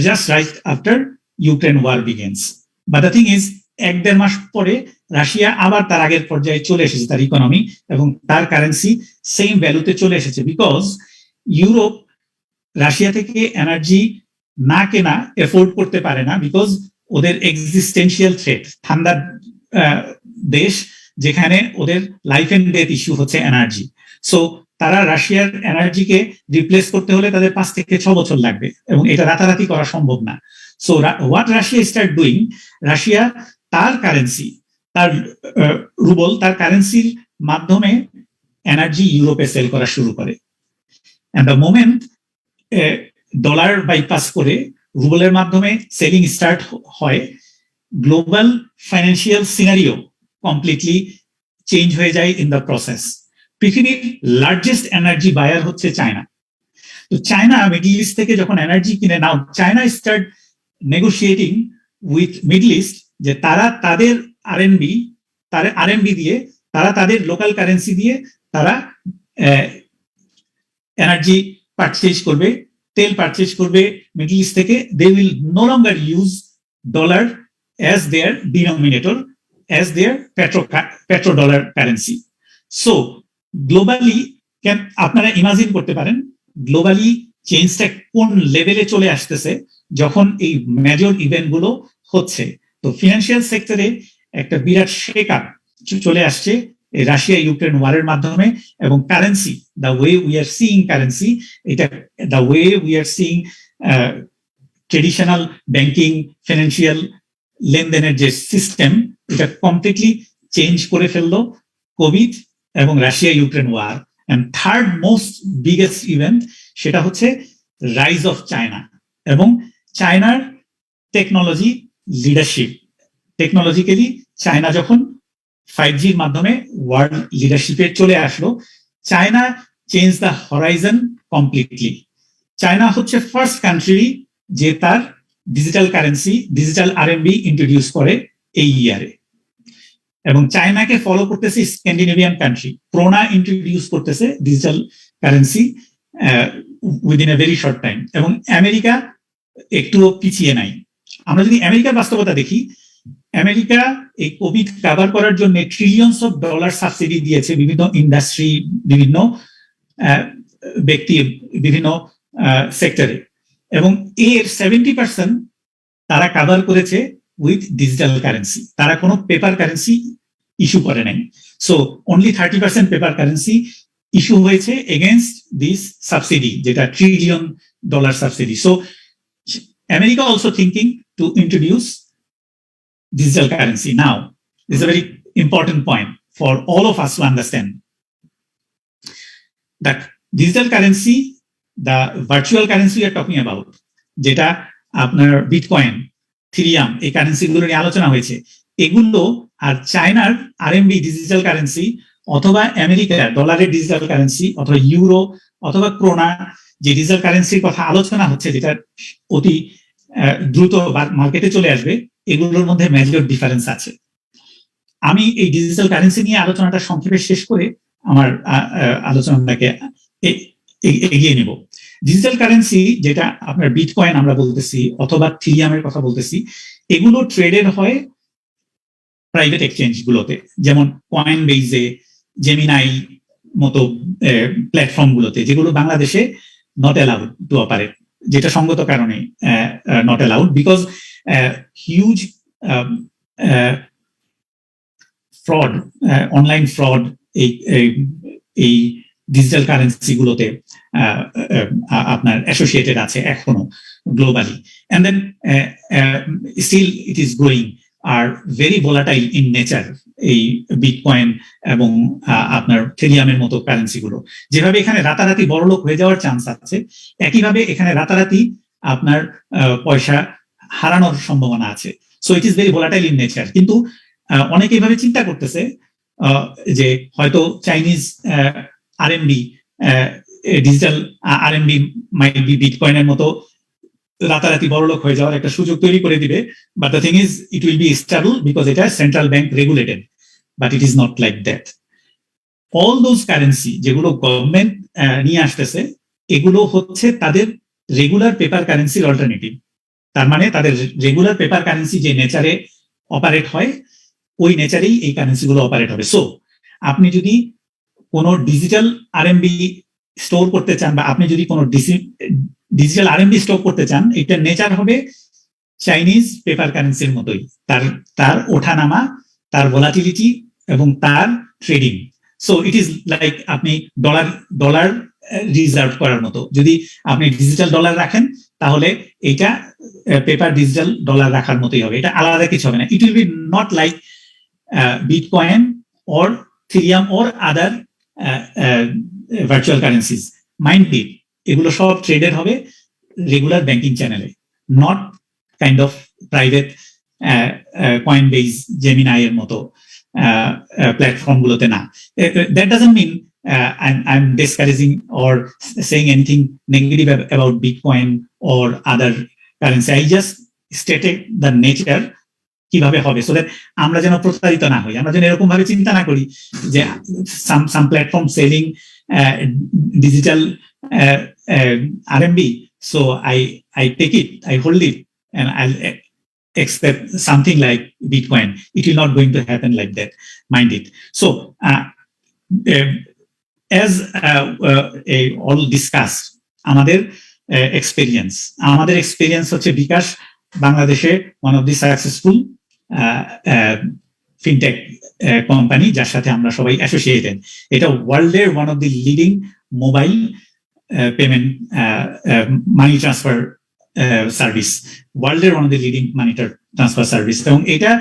just right after Ukraine war begins. But the thing is, 1-1.5 মাস পরে রাশিয়া আবার তার আগের পর্যায়ে চলে এসেছে, তার ইকোনমি এবং তার কারেন্সি সেম ভ্যালুতে চলে এসেছে, বিকজ ইউরোপ রাশিয়া থেকে এনার্জি না কেনা এফোর্ড করতে পারে না, বিকজ ওদের এক্সিস্টেন্সিয়াল থ্রেট, ঠান্ডা দেশ যেখানে ওদের লাইফ এন্ড ডেথ ইস্যু হচ্ছে এনার্জি। সো তারা রাশিয়ার এনার্জিকে রিপ্লেস করতে হলে তাদের 5 থেকে 6 বছর লাগবে, এবং এটা রাতারাতি করা সম্ভব না। So what Russia start doing, Russia তার কারেন্সি, তার রুবল, তার কারেন্সির মাধ্যমে এনার্জি ইউরোপে সেল করা শুরু করে। And the moment dollar bypass করে রুবলের মাধ্যমে সেলিং স্টার্ট হয়, global financial scenario completely change হয়ে যায় ইন দ্য প্রসেস। পৃথিবীর লার্জেস্ট এনার্জি বায়ার হচ্ছে চায়না। তো চায়না মিডল ইস্ট থেকে যখন এনার্জি কিনে, now China start negotiating with Middle East, যে তারা তাদের আরএমবি দিয়ে, তারা তাদের লোকাল কারেন্সি দিয়ে তারা এনার্জি পারচেজ করবে, তেল পারচেজ করবে মিডল ইস্ট থেকে। They will no longer use dollar as their denominator, as their petrodollar currency. So globally আপনারা ইমাজিন করতে পারেন গ্লোবালি চেঞ্জটা কোন লেভেলে চলে আসতেছে যখন এই মেজর ইভেন্ট গুলো হচ্ছে। তো ফিনান্সিয়াল সেক্টরে একটা বিরাট শেক আপ চলে আসছে রাশিয়া ইউক্রেন ওয়ারের মাধ্যমে, এবং currency, the way we are seeing currency, এটা the way we are seeing traditional banking financial লেনদেনের যে সিস্টেম, এটা কমপ্লিটলি চেঞ্জ করে ফেললো কোভিড এবং Russia Ukraine war. And third most biggest event, সেটা হচ্ছে রাইজ অফ চায়না এবং চায়নার টেকনোলজি লিডারশিপ। টেকনোলজিক্যালি চায়না যখন 5Gর মাধ্যমে ওয়ার্ল্ড লিডারশিপে চলে আসলো, China change the Horizon completely. China হচ্ছে ফার্স্ট কান্ট্রি যে তার digital currency, digital RMB introduce করে এই ইয়ারে, এবং চায়নাকে ফলো করতেছে স্ক্যান্ডিনেভিয়ান কান্ট্রি। ক্রোনা ইন্ট্রোডিউস করতেছে digital currency within a very short time, এবং আমেরিকা একটুও পিছিয়ে নাই। আমরা যদি আমেরিকার বাস্তবতা দেখি, আমেরিকা এই কোভিড কভার করার জন্য ট্রিলিয়নস অফ ডলার সাবসিডি দিয়েছে বিভিন্ন ইন্ডাস্ট্রি, বিভিন্ন ব্যক্তি, বিভিন্ন সেক্টরে, এবং এর 70% তারা কভার করেছে উইথ ডিজিটাল কারেন্সি। তারা কোনো পেপার কারেন্সি ইস্যু করে নাই। So only 30% paper currency issue হয়েছে এগেনস্ট দিস সাবসিডি, যেটা $1 trillion subsidy. So America also thinking to introduce digital currency. Now, this is a very important point for all of us to understand that digital currency, the virtual currency we are talking about, যেটা আপনার bitcoin, থিরিয়াম, এই currency গুলো নিয়ে আলোচনা হয়েছে, এগুলো আর চায়নার RMB digital currency, অথবা আমেরিকার ডলারের ডিজিটাল কারেন্সি, অথবা ইউরো, অথবা ক্রোনা, যে ডিজিটাল কারেন্সির কথা আলোচনা হচ্ছে, যেটা অতি দ্রুত মার্কেটে চলে আসবে, এগুলোর মধ্যে মেজর ডিফারেন্স আছে। আমি এই ডিজিটাল কারেন্সি নিয়ে আলোচনাটা সংক্ষেপে শেষ করে আমার আলোচনাটাকে এগিয়ে নেব। ডিজিটাল কারেন্সি, যেটা আপনার বিটকয়েন আমরা বলতেছি, অথবা থিরিয়ামের কথা বলতেছি, এগুলো ট্রেডেড হয় প্রাইভেট এক্সচেঞ্জ গুলোতে, যেমন কয়েন বেইজে, জেমিনাই মতো প্ল্যাটফর্ম গুলোতে, যেগুলো বাংলাদেশে নট অ্যালাউড টু অপারেট, যেটা সঙ্গত কারণে not allowed, because huge fraud, online fraud এই ডিজিটাল কারেন্সি গুলোতে আপনার অ্যাসোসিয়েটেড আছে এখনো globally. And then still it is growing are very volatile in nature, এই বিটকয়েন এবং আপনার থেরিয়ামের মতো কারেন্সি গুলো। যেভাবে এখানে রাতারাতি বড়লোক হয়ে যাওয়ার চান্স আছে, একইভাবে এখানে রাতারাতি আপনার পয়সা হারানোর সম্ভাবনা আছে। So it is very volatile in nature. কিন্তু অনেকে এইভাবে চিন্তা করতেছে যে হয়তো Chinese RMB, digital RMB might be বিটকয়েনের মতো রাতারাতি বড়লোক হয়ে যাওয়ার একটা সুযোগ তৈরি করে দিবে। But the thing is it will be stable because এটা central bank regulated, but it is not like that. All those currency যেগুলো গভর্নমেন্ট নিয়ে আসতেছে, এগুলো হচ্ছে তাদের রেগুলার পেপার কারেন্সির অল্টারনেটিভ। তার মানে তাদের রেগুলার পেপার কারেন্সি যে নেচারে অপারেট হয়, ওই নেচারেই এই কারেন্সি গুলো অপারেট হবে। সো আপনি যদি কোনো ডিজিটাল আরএমবি স্টোর করতে চান, বা আপনি যদি কোনো ডিজিটাল আরএমবি স্টোর করতে চান, এটার নেচার হবে চাইনিজ পেপার কারেন্সির মতোই। তার ওঠানামা, তার ভোলাটিলিটি এবং তার trading. So it is like আপনি ডলার রিজার্ভ করার মতো। যদি আপনি ডিজিটাল ডলার রাখেন, তাহলে এটা পেপার ডিজিটাল ডলার রাখার মতোই হবে, এটা আলাদা কিছু হবে না। It will be not like bitcoin or ethereum or other virtual currencies. Mind it, এগুলো সব ট্রেডেড হবে রেগুলার ব্যাংকিং চ্যানেলে, not kind of private Coinbase, Gemini এর মতো প্ল্যাটফর্ম গুলোতে না। That doesn't mean I'm discouraging or saying anything negative about Bitcoin or other currency. I just stated the nature কিভাবে হবে, so that আমরা যেন প্রতারিত না হই, আমরা যেন এরকম ভাবে চিন্তা না করি যে some platform selling digital RMB, so I take it, I hold it, and I'll expect something like Bitcoin. It will not going to happen like that, mind it. So as all discussed, আমাদের experience হচ্ছে বিকাশ বাংলাদেশে one of the successful fintech company, যার সাথে আমরা সবাই associated. এটা ওয়ার্ল্ডের one of the leading mobile payment money transfer service, ওয়ার্ল্ডের one of the leading money transfer service. এবং এটা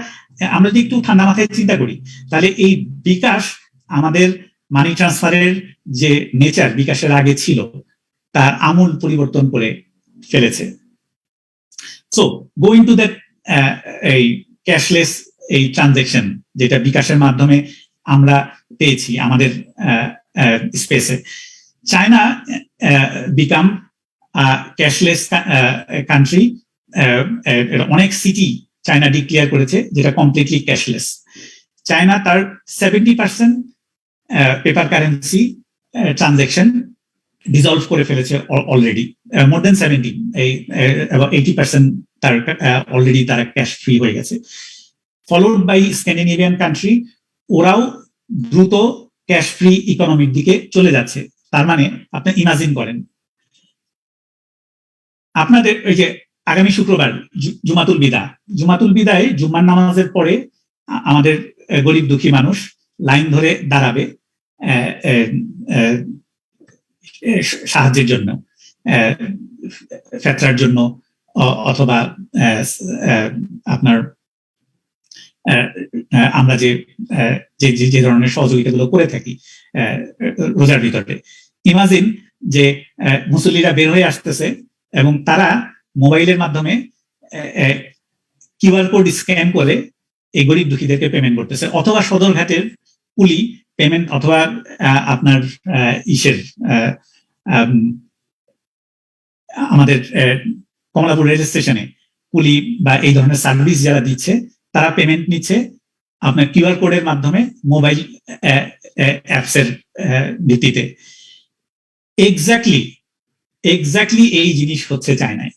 আমরা যদি একটু ঠান্ডা মাথায় চিন্তা করি, তাহলে এই বিকাশ আমাদের মানি ট্রান্সফারের যে নেচার বিকাশের আগে ছিল, তার আমূল পরিবর্তন করে ফেলেছে। সো গোইং টু দ্যাট এই ক্যাশলেস এই ট্রানজেকশন যেটা বিকাশের মাধ্যমে আমরা পেয়েছি আমাদের স্পেসে, চায়না বিকাম ক্যাশলেস কান্ট্রি। অনেক সিটি চায়না ডিক্লেয়ার করেছে যেটা কমপ্লিটলি ক্যাশলেস। চায়না তার 70% পেপার কারেন্সি ট্রানজেকশন ডিজলভ করে ফেলেছে অলরেডি, মোর দেন 70, 80% তার অলরেডি তারা ক্যাশ ফ্রি হয়ে গেছে। ফলোড বাই স্ক্যান্ডিনেভিয়ান কান্ট্রি, ওরাও দ্রুত ক্যাশ ফ্রি ইকোনমির দিকে চলে যাচ্ছে। তার মানে আপনি ইমাজিন করেন, আপনাদের ওই যে আগামী শুক্রবার জুমাতুল বিদায়, জুম্মার নামাজের পরে আমাদের গরিব দুঃখী মানুষ লাইন ধরে দাঁড়াবে সাহায্যের জন্য, ফেতরার জন্য, অথবা আপনার আমরা যে ধরনের সহযোগিতাগুলো করে থাকি রোজার ভিতরে। ইমাজিন যে মুসল্লিরা বের হয়ে আসতেছে এবং তারা মোবাইলের মাধ্যমে কিউআর কোড স্ক্যান করে এই গরিব দুঃখীদেরকে পেমেন্ট করতেছে, অথবা সদরঘাটের কুলি পেমেন্ট, অথবা আপনার আমাদের কমলাপুর রেল স্টেশনে কুলি বা এই ধরনের সার্ভিস যারা দিচ্ছে, তারা পেমেন্ট নিচ্ছে আপনার কিউআর কোডের মাধ্যমে মোবাইল অ্যাপস এর ভিত্তিতে। এক্স্যাক্টলি এই জিনিস হচ্ছে চায়নায়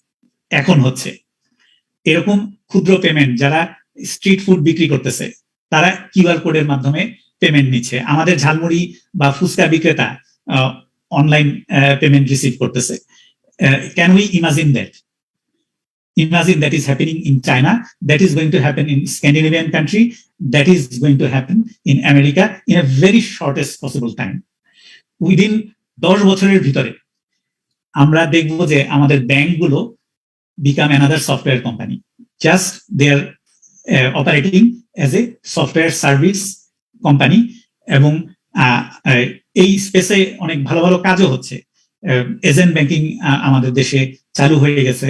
এখন হচ্ছে। এরকম ক্ষুদ্র পেমেন্ট যারা স্ট্রিট ফুড বিক্রি করতেছে, তারা কিউআর কোডের মাধ্যমে পেমেন্ট নিচ্ছে। আমাদের ঝালমুড়ি বা ফুচকা বিক্রেতা অনলাইন পেমেন্ট রিসিভ করতেছে। Can we imagine that? Imagine that is happening in China, that is going to happen in Scandinavian country, that is going to happen in America in a very shortest possible time. Within 10 বছরের ভিতরে আমরা দেখব যে আমাদের ব্যাংকগুলো become another software company. Just their operating as a software service company, এবং এই স্পেসে অনেক ভালো ভালো কাজও হচ্ছে। এজেন্ট ব্যাংকিং আমাদের দেশে চালু হয়ে গেছে,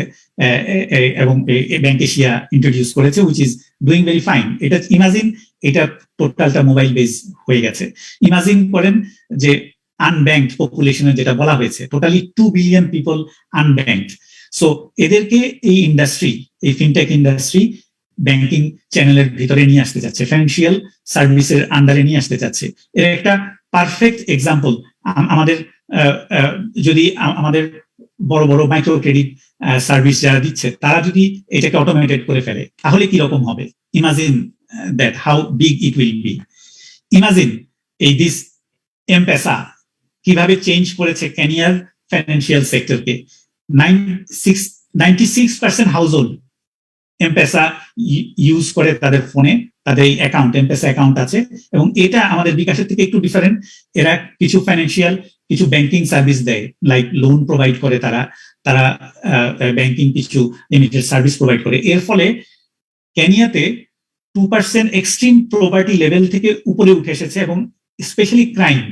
এবং ব্যাংক এশিয়া ইন্ট্রোডিউস করেছে, which is doing very fine. এটা ইমাজিন, এটা টোটালটা মোবাইল বেস হয়ে গেছে। ইমাজিন করেন যে আনব্যাংকড পপুলেশনের যেটা বলা হয়েছে, টোটালি 2 বিলিয়ন পিপল আনব্যাংকড। সো এদেরকে এই ইন্ডাস্ট্রি, এই ফিনটেক ইন্ডাস্ট্রি ব্যাংকিং চ্যানেলের ভিতরে নিয়ে আসতে চাচ্ছে, ফাইন্যান্সিয়াল সার্ভিসের আন্ডারে নিয়ে আসতে চাচ্ছে। এর একটা পারফেক্ট এক্সাম্পল আমাদের, যদি আমাদের বড় বড় মাইক্রো ক্রেডিট সার্ভিস যারা দিচ্ছে তারা যদি এটাকে অটোমেটেড করে ফেলে, তাহলে কি রকম হবে? Imagine that how big it will B. Imagine এই দিস এম-পেসা কিভাবে চেঞ্জ করেছে কেনিয়ার ফাইন্যান্সিয়াল সেক্টরকে। 96% হাউসহোল্ড এম-পেসা ইউজ করে তাদের ফোনে, তাদের অ্যাকাউন্ট, এম-পেসা অ্যাকাউন্ট আছে, এবং এটা আমাদের বিকাশের থেকে একটু ডিফারেন্ট। এরা কিছু ফাইন্যান্সিয়াল, কিছু ব্যাংকিং সার্ভিস দেয়, লাইক লোন প্রোভাইড করে, তারা ব্যাংকিং কিছু লিমিটেড সার্ভিস প্রোভাইড করে। এর ফলে কেনিয়াতে 2% এক্সট্রিম প্রপার্টি লেভেল থেকে উপরে উঠে এসেছে, এবং specially crime,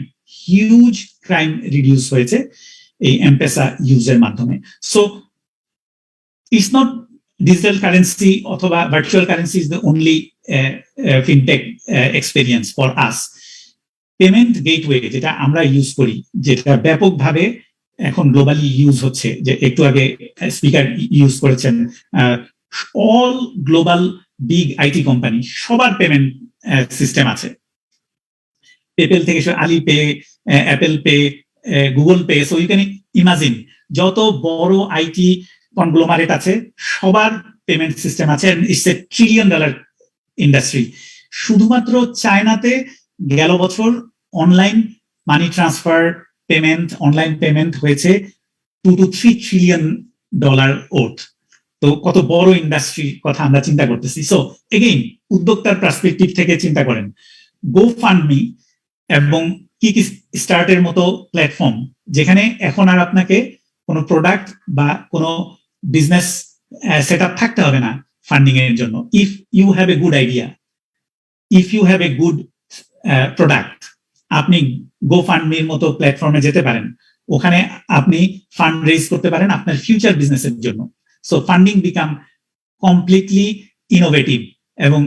huge crime reduce হয়েছে এই এম-পেসা ইউজের মাধ্যমে। So it's not digital currency অথবা virtual currency is the only fintech experience for us. Payment gateway যেটা আমরা ইউজ করি, যেটা ব্যাপকভাবে এখন গ্লোবালি ইউজ হচ্ছে, যে একটু আগে স্পিকার ইউজ করেছেন, all global big IT company সবার পেমেন্ট সিস্টেম আছে। পেপেল থেকে Alipay, Apple Pay, Google Pay. So you can imagine যত বড় আইটি কনগ্লোমারেট আছে সবার পেমেন্ট সিস্টেম আছে। It's a $1 trillion industry. শুধুমাত্র চায়নাতে গেল বছর online money transfer payment, online payment হয়েছে $2 to 3 trillion ওর্থ। তো কত বড় ইন্ডাস্ট্রি কথা আমরা চিন্তা করতেছি। সো এগেইন উদ্যোক্তার পার্সপেক্টিভ থেকে চিন্তা করেন, GoFundMe এবং কিকস্টার্টের মতো প্ল্যাটফর্ম, যেখানে এখন আর আপনাকে কোনো প্রোডাক্ট বা কোনো বিজনেস সেট আপ থাকতে হবে না ফান্ডিং এর জন্য। If you have a good idea, if you have a good product, আপনি GoFundMe মতো প্ল্যাটফর্মে যেতে পারেন, ওখানে আপনি ফান্ড রেজ করতে পারেন আপনার ফিউচার বিজনেসের জন্য। So funding become completely innovative, এবং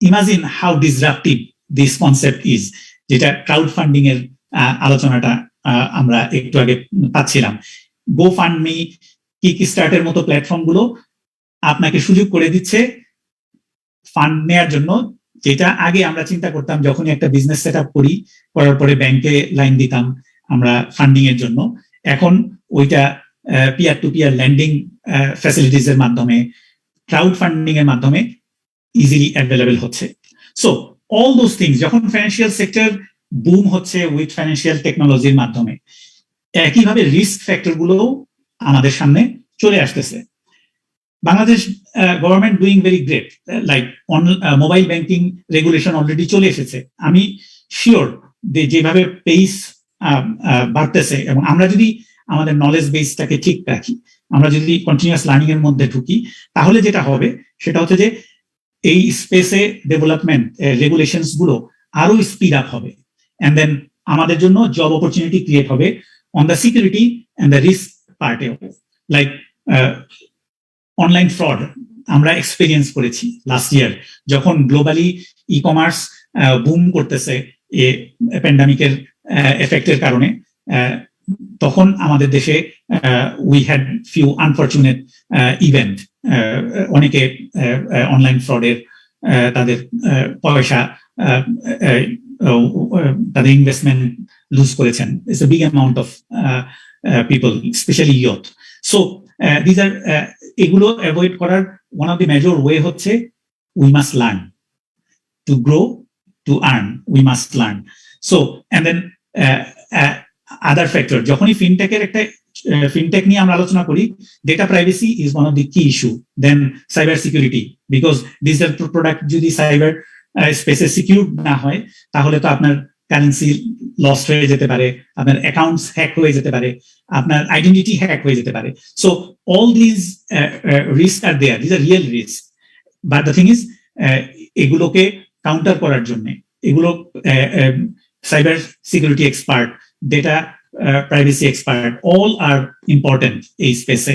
imagine how disruptive this concept is, যেটা ক্রাউড ফান্ডিং এর আলোচনাটা আমরা একটু আগে পাচ্ছিলাম। GoFundMe, কিকস্টার্টের মতো প্ল্যাটফর্ম গুলো আপনাকে সুযোগ করে দিচ্ছে ফান্ড নেয়ার জন্য, যেটা আগে আমরা চিন্তা করতাম যখনই একটা বিজনেস সেট আপ করার পরে ব্যাংকে লাইন দিতাম আমরা ফান্ডিং এর জন্য। এখন ওইটা peer to peer lending facilities এর মাধ্যমে, ক্রাউড ফান্ডিং এর মাধ্যমে ইজিলি অ্যাভেলেবেল হচ্ছে। সো অল দোজ থিংস, যখন ফাইন্যান্সিয়াল সেক্টর বুম হচ্ছে উইথ ফাইন্যান্সিয়াল টেকনোলজির মাধ্যমে, একইভাবে রিস্ক ফ্যাক্টর গুলো আমাদের সামনে চলে আসতেছে। Bangladesh government doing very great, like mobile banking regulation already চলে এসেছে। আমি শিওর যেভাবে পেস বাড়তেছে, এবং আমরা যদি আমাদের নলেজ বেসটাকে ঠিক রাখি, আমরা যদি কন্টিনিউয়াস লার্নিং এর মধ্যে ঢুকি, তাহলে যেটা হবে সেটা হচ্ছে যে এই স্পেসে ডেভেলপমেন্ট রেগুলেশনস গুলো আরো স্পিড আপ হবে, এন্ড দেন আমাদের জন্য জব অপরচুনিটি ক্রিয়েট হবে on the security and the risk পার্টে। লাইক অনলাইন ফ্রড আমরা এক্সপেরিয়েন্স করেছি লাস্ট ইয়ার, যখন গ্লোবালি ই কমার্স বুম করতেছে প্যান্ডামিকের এফেক্টের কারণে। তখন আমাদের দেশে we had few unfortunate event. অনেকে অনলাইন ফ্রডের তাদের পয়সা, তাদের ইনভেস্টমেন্ট লুজ করেছেন। It's a big amount of people, specially youth. So this are, এগুলো অ্যাভয়েড করার one of the major way হচ্ছে we must learn to grow, to earn, we must learn. So and then other factor, যখনই fintech নিয়ে আমরা আলোচনা করি, data privacy is one of the key issue, then cyber security, because digital product যদি cyber স্পেসে secure না হয়, তাহলে তো আপনার কারেন্সি লস্ট হয়ে যেতে পারে, আপনার অ্যাকাউন্টস হ্যাক হয়ে যেতে পারে, আপনার আইডেন্টিটি হ্যাক হয়ে যেতে পারে। So all these risk are there, these are real risk. But the thing is এগুলোকে কাউন্টার করার জন্য এগুলো cyber security expert, data privacy expert, all are important এই স্পেসে।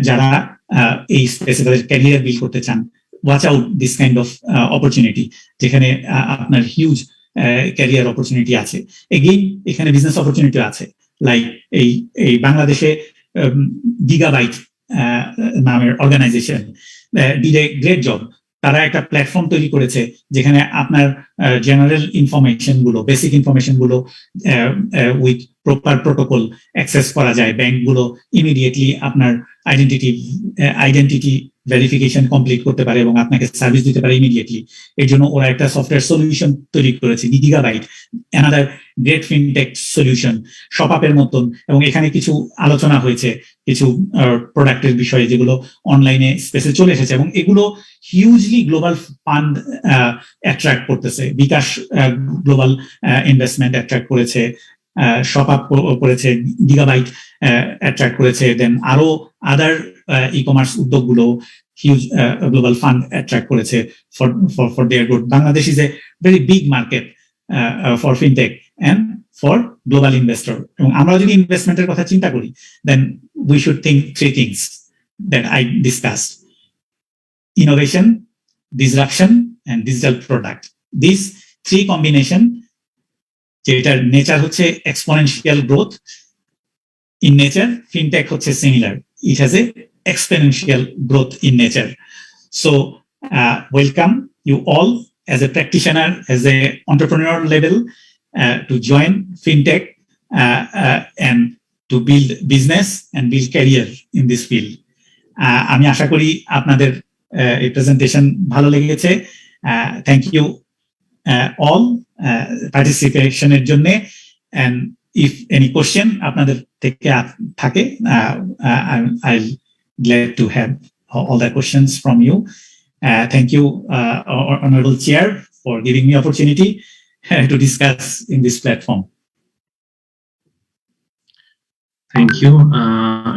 যারা এই স্পেসে তাদের ক্যারিয়ার বিল্ড করতে চান, watch out this kind of opportunity, যেখানে আপনার হিউজ ক্যারিয়ার অপরচুনিটি আছে। এগেইন এখানে বিজনেস অপরচুনিটি আছে, লাইক এই বাংলাদেশে গিগাবাইট নামের organization did a great job. তারা একটা প্ল্যাটফর্ম তৈরি করেছে যেখানে আপনার জেনারেল ইনফরমেশন গুলো, বেসিক ইনফরমেশন গুলো উইথ প্রপার প্রোটোকল অ্যাক্সেস করা যায়। ব্যাংকগুলো ইমিডিয়েটলি আপনার আইডেন্টিটি ভেরিফিকেশন কমপ্লিট করতে পারে এবং আপনাকে সার্ভিস দিতে পারে ইমিডিয়েটলি। এর জন্য ওরা একটা সফটওয়্যার সলিউশন তৈরি করেছে, Gigabyte, another great fintech solution, শপআপের মতন। এবং এখানে কিছু আলোচনা হয়েছে কিছু প্রোডাক্টের বিষয়ে যেগুলো অনলাইনে স্পেসে চলে এসেছে এবং এগুলো হিউজলি গ্লোবাল ফান্ড অ্যাট্রাক্ট করতেছে। বিকাশ গ্লোবাল ইনভেস্টমেন্ট অ্যাট্রাক্ট করেছে, শপআপ করেছে, গিগাবাইট অ্যাট্রাক্ট করেছে, দেন আরো আদার ই কমার্স উদ্যোগগুলো হিউজ গ্লোবাল ফান্ড অ্যাট্রাক্ট করেছে for their good. Bangladesh is a very big market for fintech and for global investor. এবং আমরা যদি ইনভেস্টমেন্টের কথা চিন্তা করি, then we should think three things that I discuss: innovation, disruption and digital product. This three combination, যেটার nature হচ্ছে exponential growth in nature, fintech হচ্ছে similar, it has a exponential growth in nature. So welcome you all as a practitioner, as a entrepreneur level, to join fintech and to build business and build career in this field. আমি আশা করি আপনাদের এই presentation ভালো লেগেছে। Thank you all পার্টিসিপেশনের জন্য। and if any question আপনাদের থেকে থাকে, I'll glad to have all the questions from you. Thank you, Honorable Chair, for giving me opportunity to discuss in this platform. Thank you.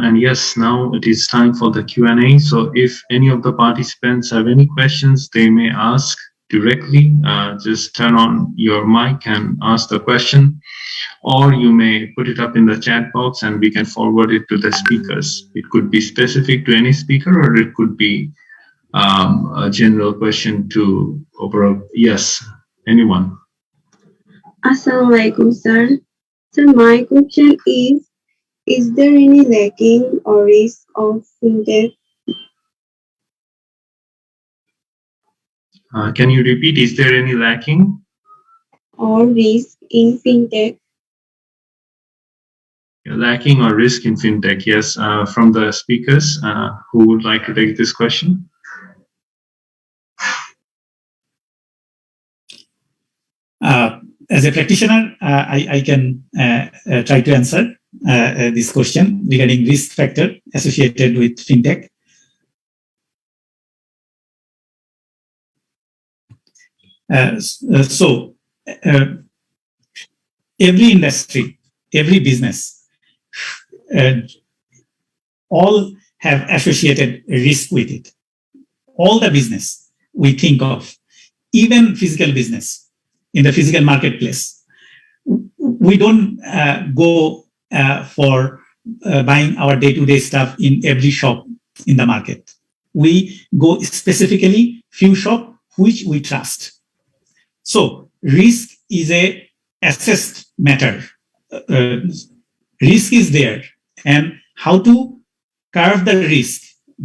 And yes, now it is time for the Q&A. So if any of the participants have any questions, they may ask directly. Just turn on your mic and ask the question, or you may put it up in the chat box and we can forward it to the speakers. It could be specific to any speaker, or it could be a general question to overall. Yes, anyone. Assalamualaikum, sir. So my question is there any lacking or risk of fintech? Can you repeat? Is there any lacking or risk in fintech? Lacking or risk in fintech? Yes, from the speakers, who would like to take this question? As a practitioner, I can try to answer this question regarding risk factor associated with fintech. So every industry, every business, all have associated risk with it. All the business we think of, even physical business in the physical marketplace, we don't go for buying our day-to-day stuff in every shop in the market. We go specifically few shop which we trust. So risk is a assessed matter. Risk is there, and how to curb the risk,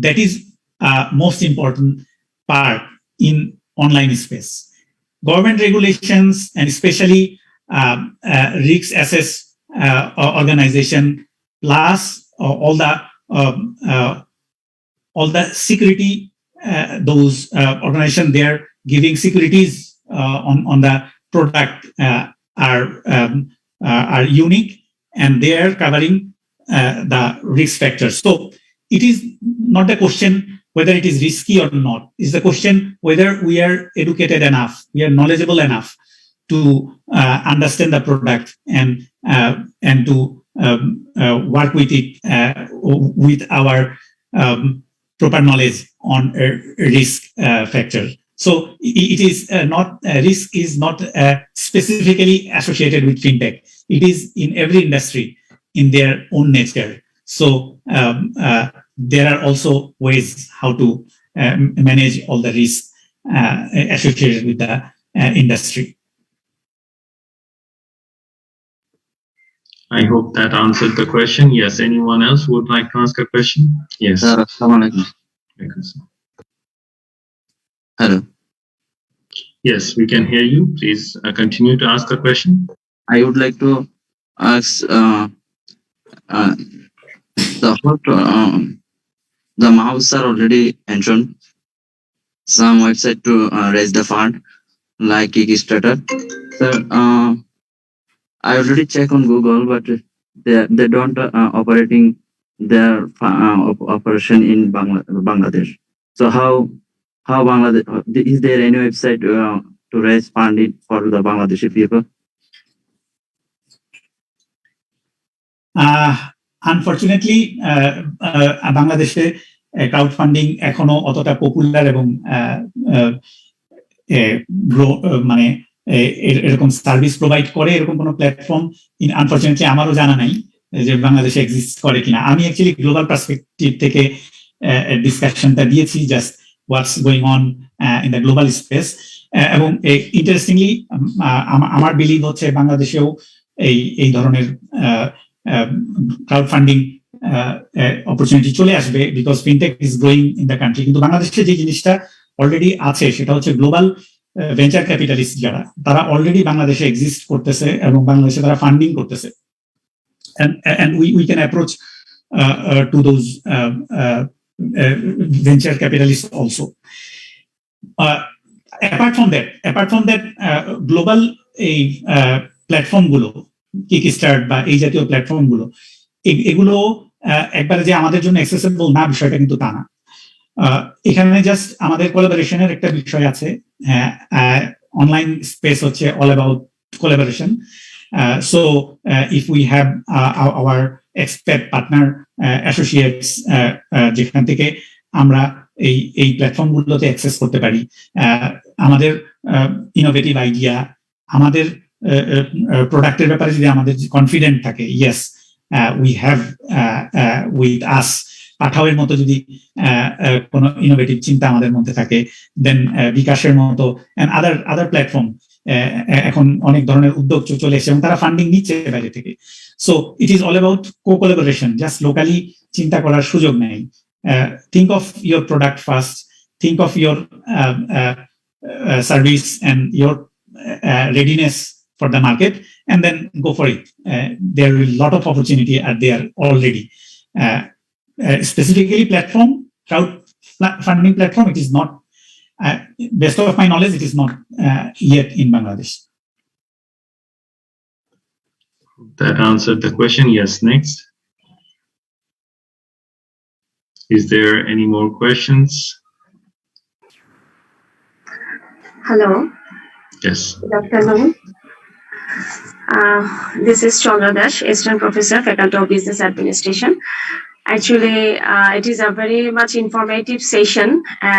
that is most important part in online space. Government regulations and especially risk assess organization, plus all the security, those organizations, they are giving securities on the product are unique, and they are covering the risk factors. So it is not the question whether it is risky or not. It's the question whether we are educated enough, we are knowledgeable enough to understand the product and to work with it with our proper knowledge on risk factor. So it is not risk is not specifically associated with fintech. It is in every industry in their own nature. So there are also ways how to manage all the risks associated with the industry. I hope that answered the question. Yes, anyone else would like to ask a question? Yes. Assalamualaikum. Hello. Yes, we can hear you. Please continue to ask the question. I would like to ask the Mahabub sir already mentioned some website to raise the fund like Kickstarter. So I already checked on Google, but they don't operating their operation in Bangladesh. So how Bangladesh, is there any website to raise funding for the Bangladeshi people? Unfortunately বাংলাদেশে crowd funding এখনো অতটা popular এবং মানে এরকম service provide করে এরকম কোনো platform unfortunately আমারও জানা নাই যে বাংলাদেশে এক্সিস্ট করে কিনা। আমি অ্যাকচুয়ালি গ্লোবাল পার্সপেক্টিভ থেকে ডিসকাশনটা দিয়েছি, just what's going on in the global space. এবং ইন্টারেস্টিংলি আমার বিলিভ হচ্ছে বাংলাদেশেও এই ধরনের ক্রাউড ফান্ডিং অপরচুনিটি চলে আসবে, because fintech is growing in the country. কিন্তু বাংলাদেশে যে জিনিসটা অলরেডি আছে সেটা হচ্ছে গ্লোবাল ভেঞ্চার ক্যাপিটালিস্ট যারা, তারা অলরেডি বাংলাদেশে এক্সিস্ট করতেছে এবং বাংলাদেশে তারা ফান্ডিং করতেছে। and we can approach to those venture capitalists also. Apart from that global platform গুলো, কিকস্টার্ট বা এই জাতীয় প্ল্যাটফর্ম গুলো, এগুলো একবারে যে আমাদের জন্য অ্যাক্সেসিবল না বিষয়টা কিন্তু তা না। এখানে জাস্ট আমাদের কোলাবোরেশনের একটা বিষয় আছে। অনলাইন স্পেস হচ্ছে all about collaboration. So if we have our expert partner associates যেখান থেকে আমরা এই প্ল্যাটফর্ম গুলোতে অ্যাক্সেস করতে পারি, আমাদের ইনোভেটিভ আইডিয়া, আমাদের প্রোডাক্টের ব্যাপারে যদি আমাদের কনফিডেন্ট থাকে, yes we have with us পাঠাওয়ের মতো যদি কোনো ইনোভেটিভ চিন্তা আমাদের মধ্যে থাকে, দেন বিকাশের মতো এন্ড আদার প্ল্যাটফর্ম এখন অনেক ধরনের উদ্যোগ চলে এসেছে এবং তারা ফান্ডিং নিচ্ছে বাইরে থেকে। So it is all about collaboration, just locally চিন্তা করার সুযোগ নেই। Think of your product first, think of your service and your readiness for the market, and then go for it. There are a lot of opportunity are there already. Specifically platform, crowd funding platform, it is not, best of my knowledge, it is not yet in Bangladesh. That answered the question. Yes, next. Is there any more questions? Hello. Yes. Good afternoon. This is Chandra Dash, Assistant Professor, Faculty of Business Administration. Actually, it is a very much informative session,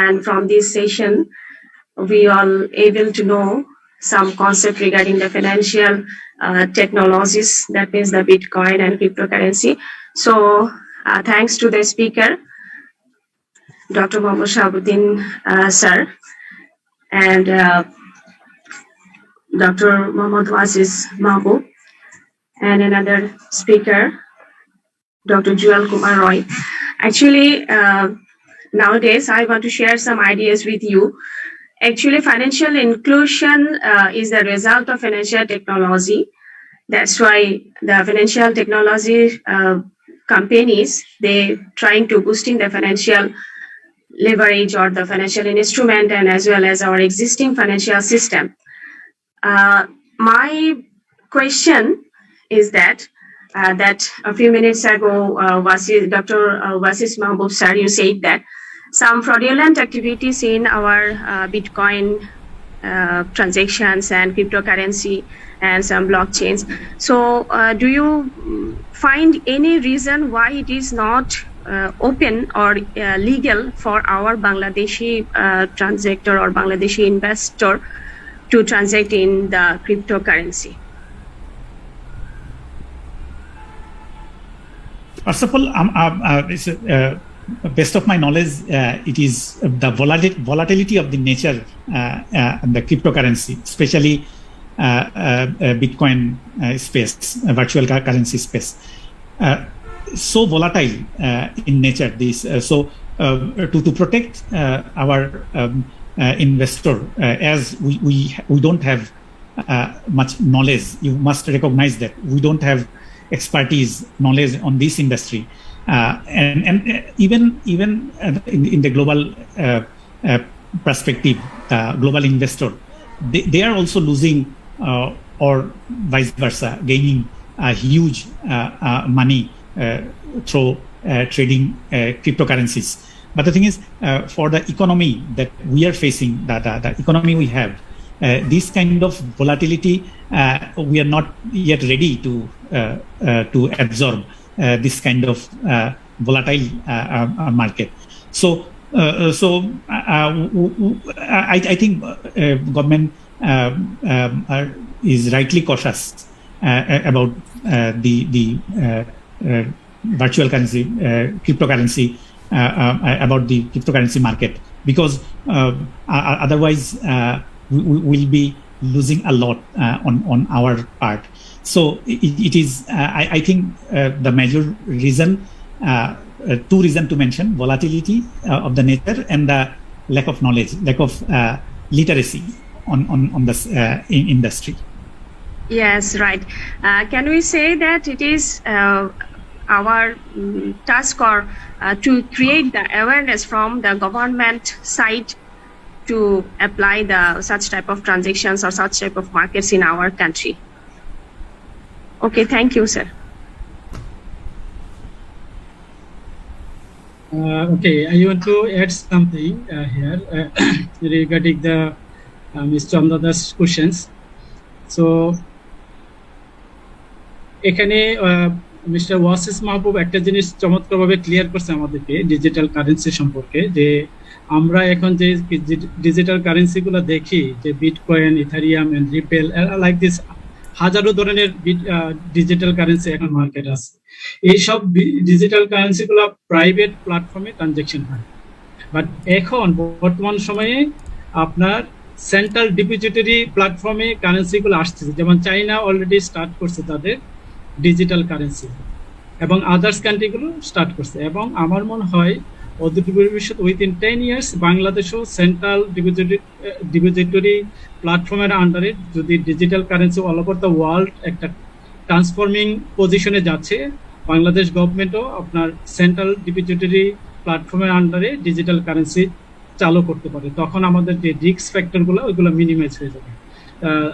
and from this session, we all able to know some concept regarding the financial technologies, that means the Bitcoin and cryptocurrency. So, thanks to the speaker, Dr. Mohammad Shahabuddin sir, and Dr. Mohammad Wasis Mahabub, and another speaker, Dr. Jewel Kumar Roy. Actually, nowadays I want to share some ideas with you. Actually, financial inclusion is the result of financial technology. That's why the financial technology companies, they trying to boosting the financial leverage or the financial instrument, and as well as our existing financial system. My question is that a few minutes ago, Dr. Wasis Mahabub sir, you said that some fraudulent activities in our Bitcoin transactions and cryptocurrency and some blockchains. So, do you find any reason why it is not open or legal for our Bangladeshi transactor or Bangladeshi investor to transact in the cryptocurrency? First of all, best of my knowledge, it is the volatility of the nature the cryptocurrency, especially Bitcoin space, virtual currency space, so volatile in nature. This to protect our investor, as we don't have much knowledge. You must recognize that we don't have expertise, knowledge on this industry, and even in the global perspective, global investor, they are also losing or vice versa, gaining huge money through trading cryptocurrencies. But the thing is, for the economy that we are facing, the economy we have, this kind of volatility, we are not yet ready to absorb this kind of volatile market. So I think government is rightly cautious about the virtual currency, cryptocurrency, about the cryptocurrency market, because otherwise we will be losing a lot on our part. So it is, I think, the major reason, two reasons to mention: volatility of the nature and the lack of knowledge, lack of literacy on this industry. Yes, right. Can we say that it is our task or to create the awareness from the government side to apply such type of transactions or such type of markets in our country? Okay, thank you, sir. Okay, I want to add something here regarding the Mr. Amdada's questions. So, এখানে mister ওয়াসিস মাহবুব একটা জিনিস চমৎকারভাবে clear করছে আমাদেরকে digital currency সম্পর্কে, যে আমরা এখন যে ডিজিটাল কারেন্সিগুলো দেখি, যে bitcoin, ethereum and ripple, like this, হাজারো ধরনের ডিজিটাল কারেন্সি এখন মার্কেট আছে। এইসব ডিজিটাল কারেন্সিগুলো প্রাইভেট প্ল্যাটফর্মে ট্রানজাকশন হয়, বাট এখন বর্তমান সময়ে আপনার সেন্ট্রাল ডিপোজিটরি প্ল্যাটফর্মে কারেন্সিগুলো আসতেছে। যেমন চাইনা অলরেডি স্টার্ট করছে তাদের ডিজিটাল কারেন্সি, এবং আদার্স কান্ট্রিগুলো স্টার্ট করছে, এবং আমার মনে হয় অদূর ভবিষ্যৎ উইথিন 10 years বাংলাদেশও সেন্ট্রাল ডিপোজিটরি প্ল্যাটফর্মের আন্ডারে যদি digital currency all over the world একটা ট্রান্সফর্মিং পজিশনে যাচ্ছে, বাংলাদেশ গভর্নমেন্টও আপনার সেন্ট্রাল ডিপোজিটরি প্ল্যাটফর্মের আন্ডারে ডিজিটাল কারেন্সি চালু করতে পারে। তখন আমাদের যে রিস্ক ফ্যাক্টরগুলো ওইগুলো মিনিমাইজ হয়ে যাবে।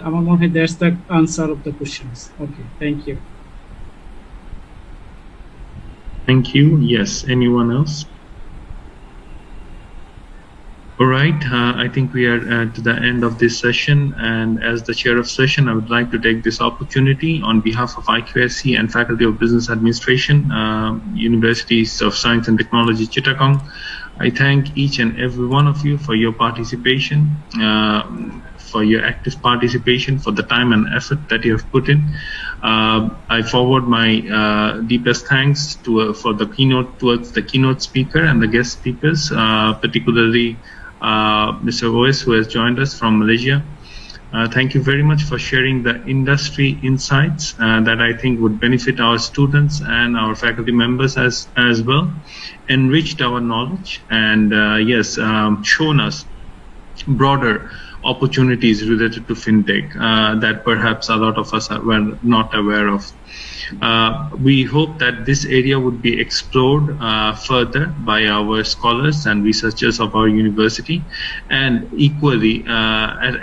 আমার মনে হয় that's the answer of the questions. Okay, thank you. Thank you. Yes, anyone else? All right, I think we are to the end of this session, and as the chair of session, I would like to take this opportunity on behalf of IQSC and Faculty of Business Administration, Universities of Science and Technology, Chittagong. I thank each and every one of you for your participation, for your active participation, for the time and effort that you have put in. I forward my deepest thanks for the keynote towards the keynote speaker and the guest speakers, particularly Mr. Ois, who has joined us from Malaysia. Thank you very much for sharing the industry insights that I think would benefit our students and our faculty members as well, enriched our knowledge, and shown us broader opportunities related to fintech that perhaps a lot of us were not aware of. We hope that this area would be explored further by our scholars and researchers of our university, and equally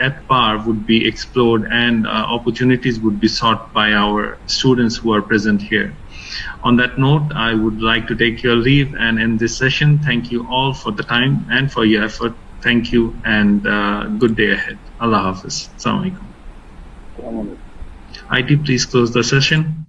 at par would be explored, and opportunities would be sought by our students who are present here. On that note, I would like to take your leave and end this session. Thank you all for the time and for your effort. Thank you, and good day ahead. Allah Hafiz. Assalamu alaikum. IT, please close the session.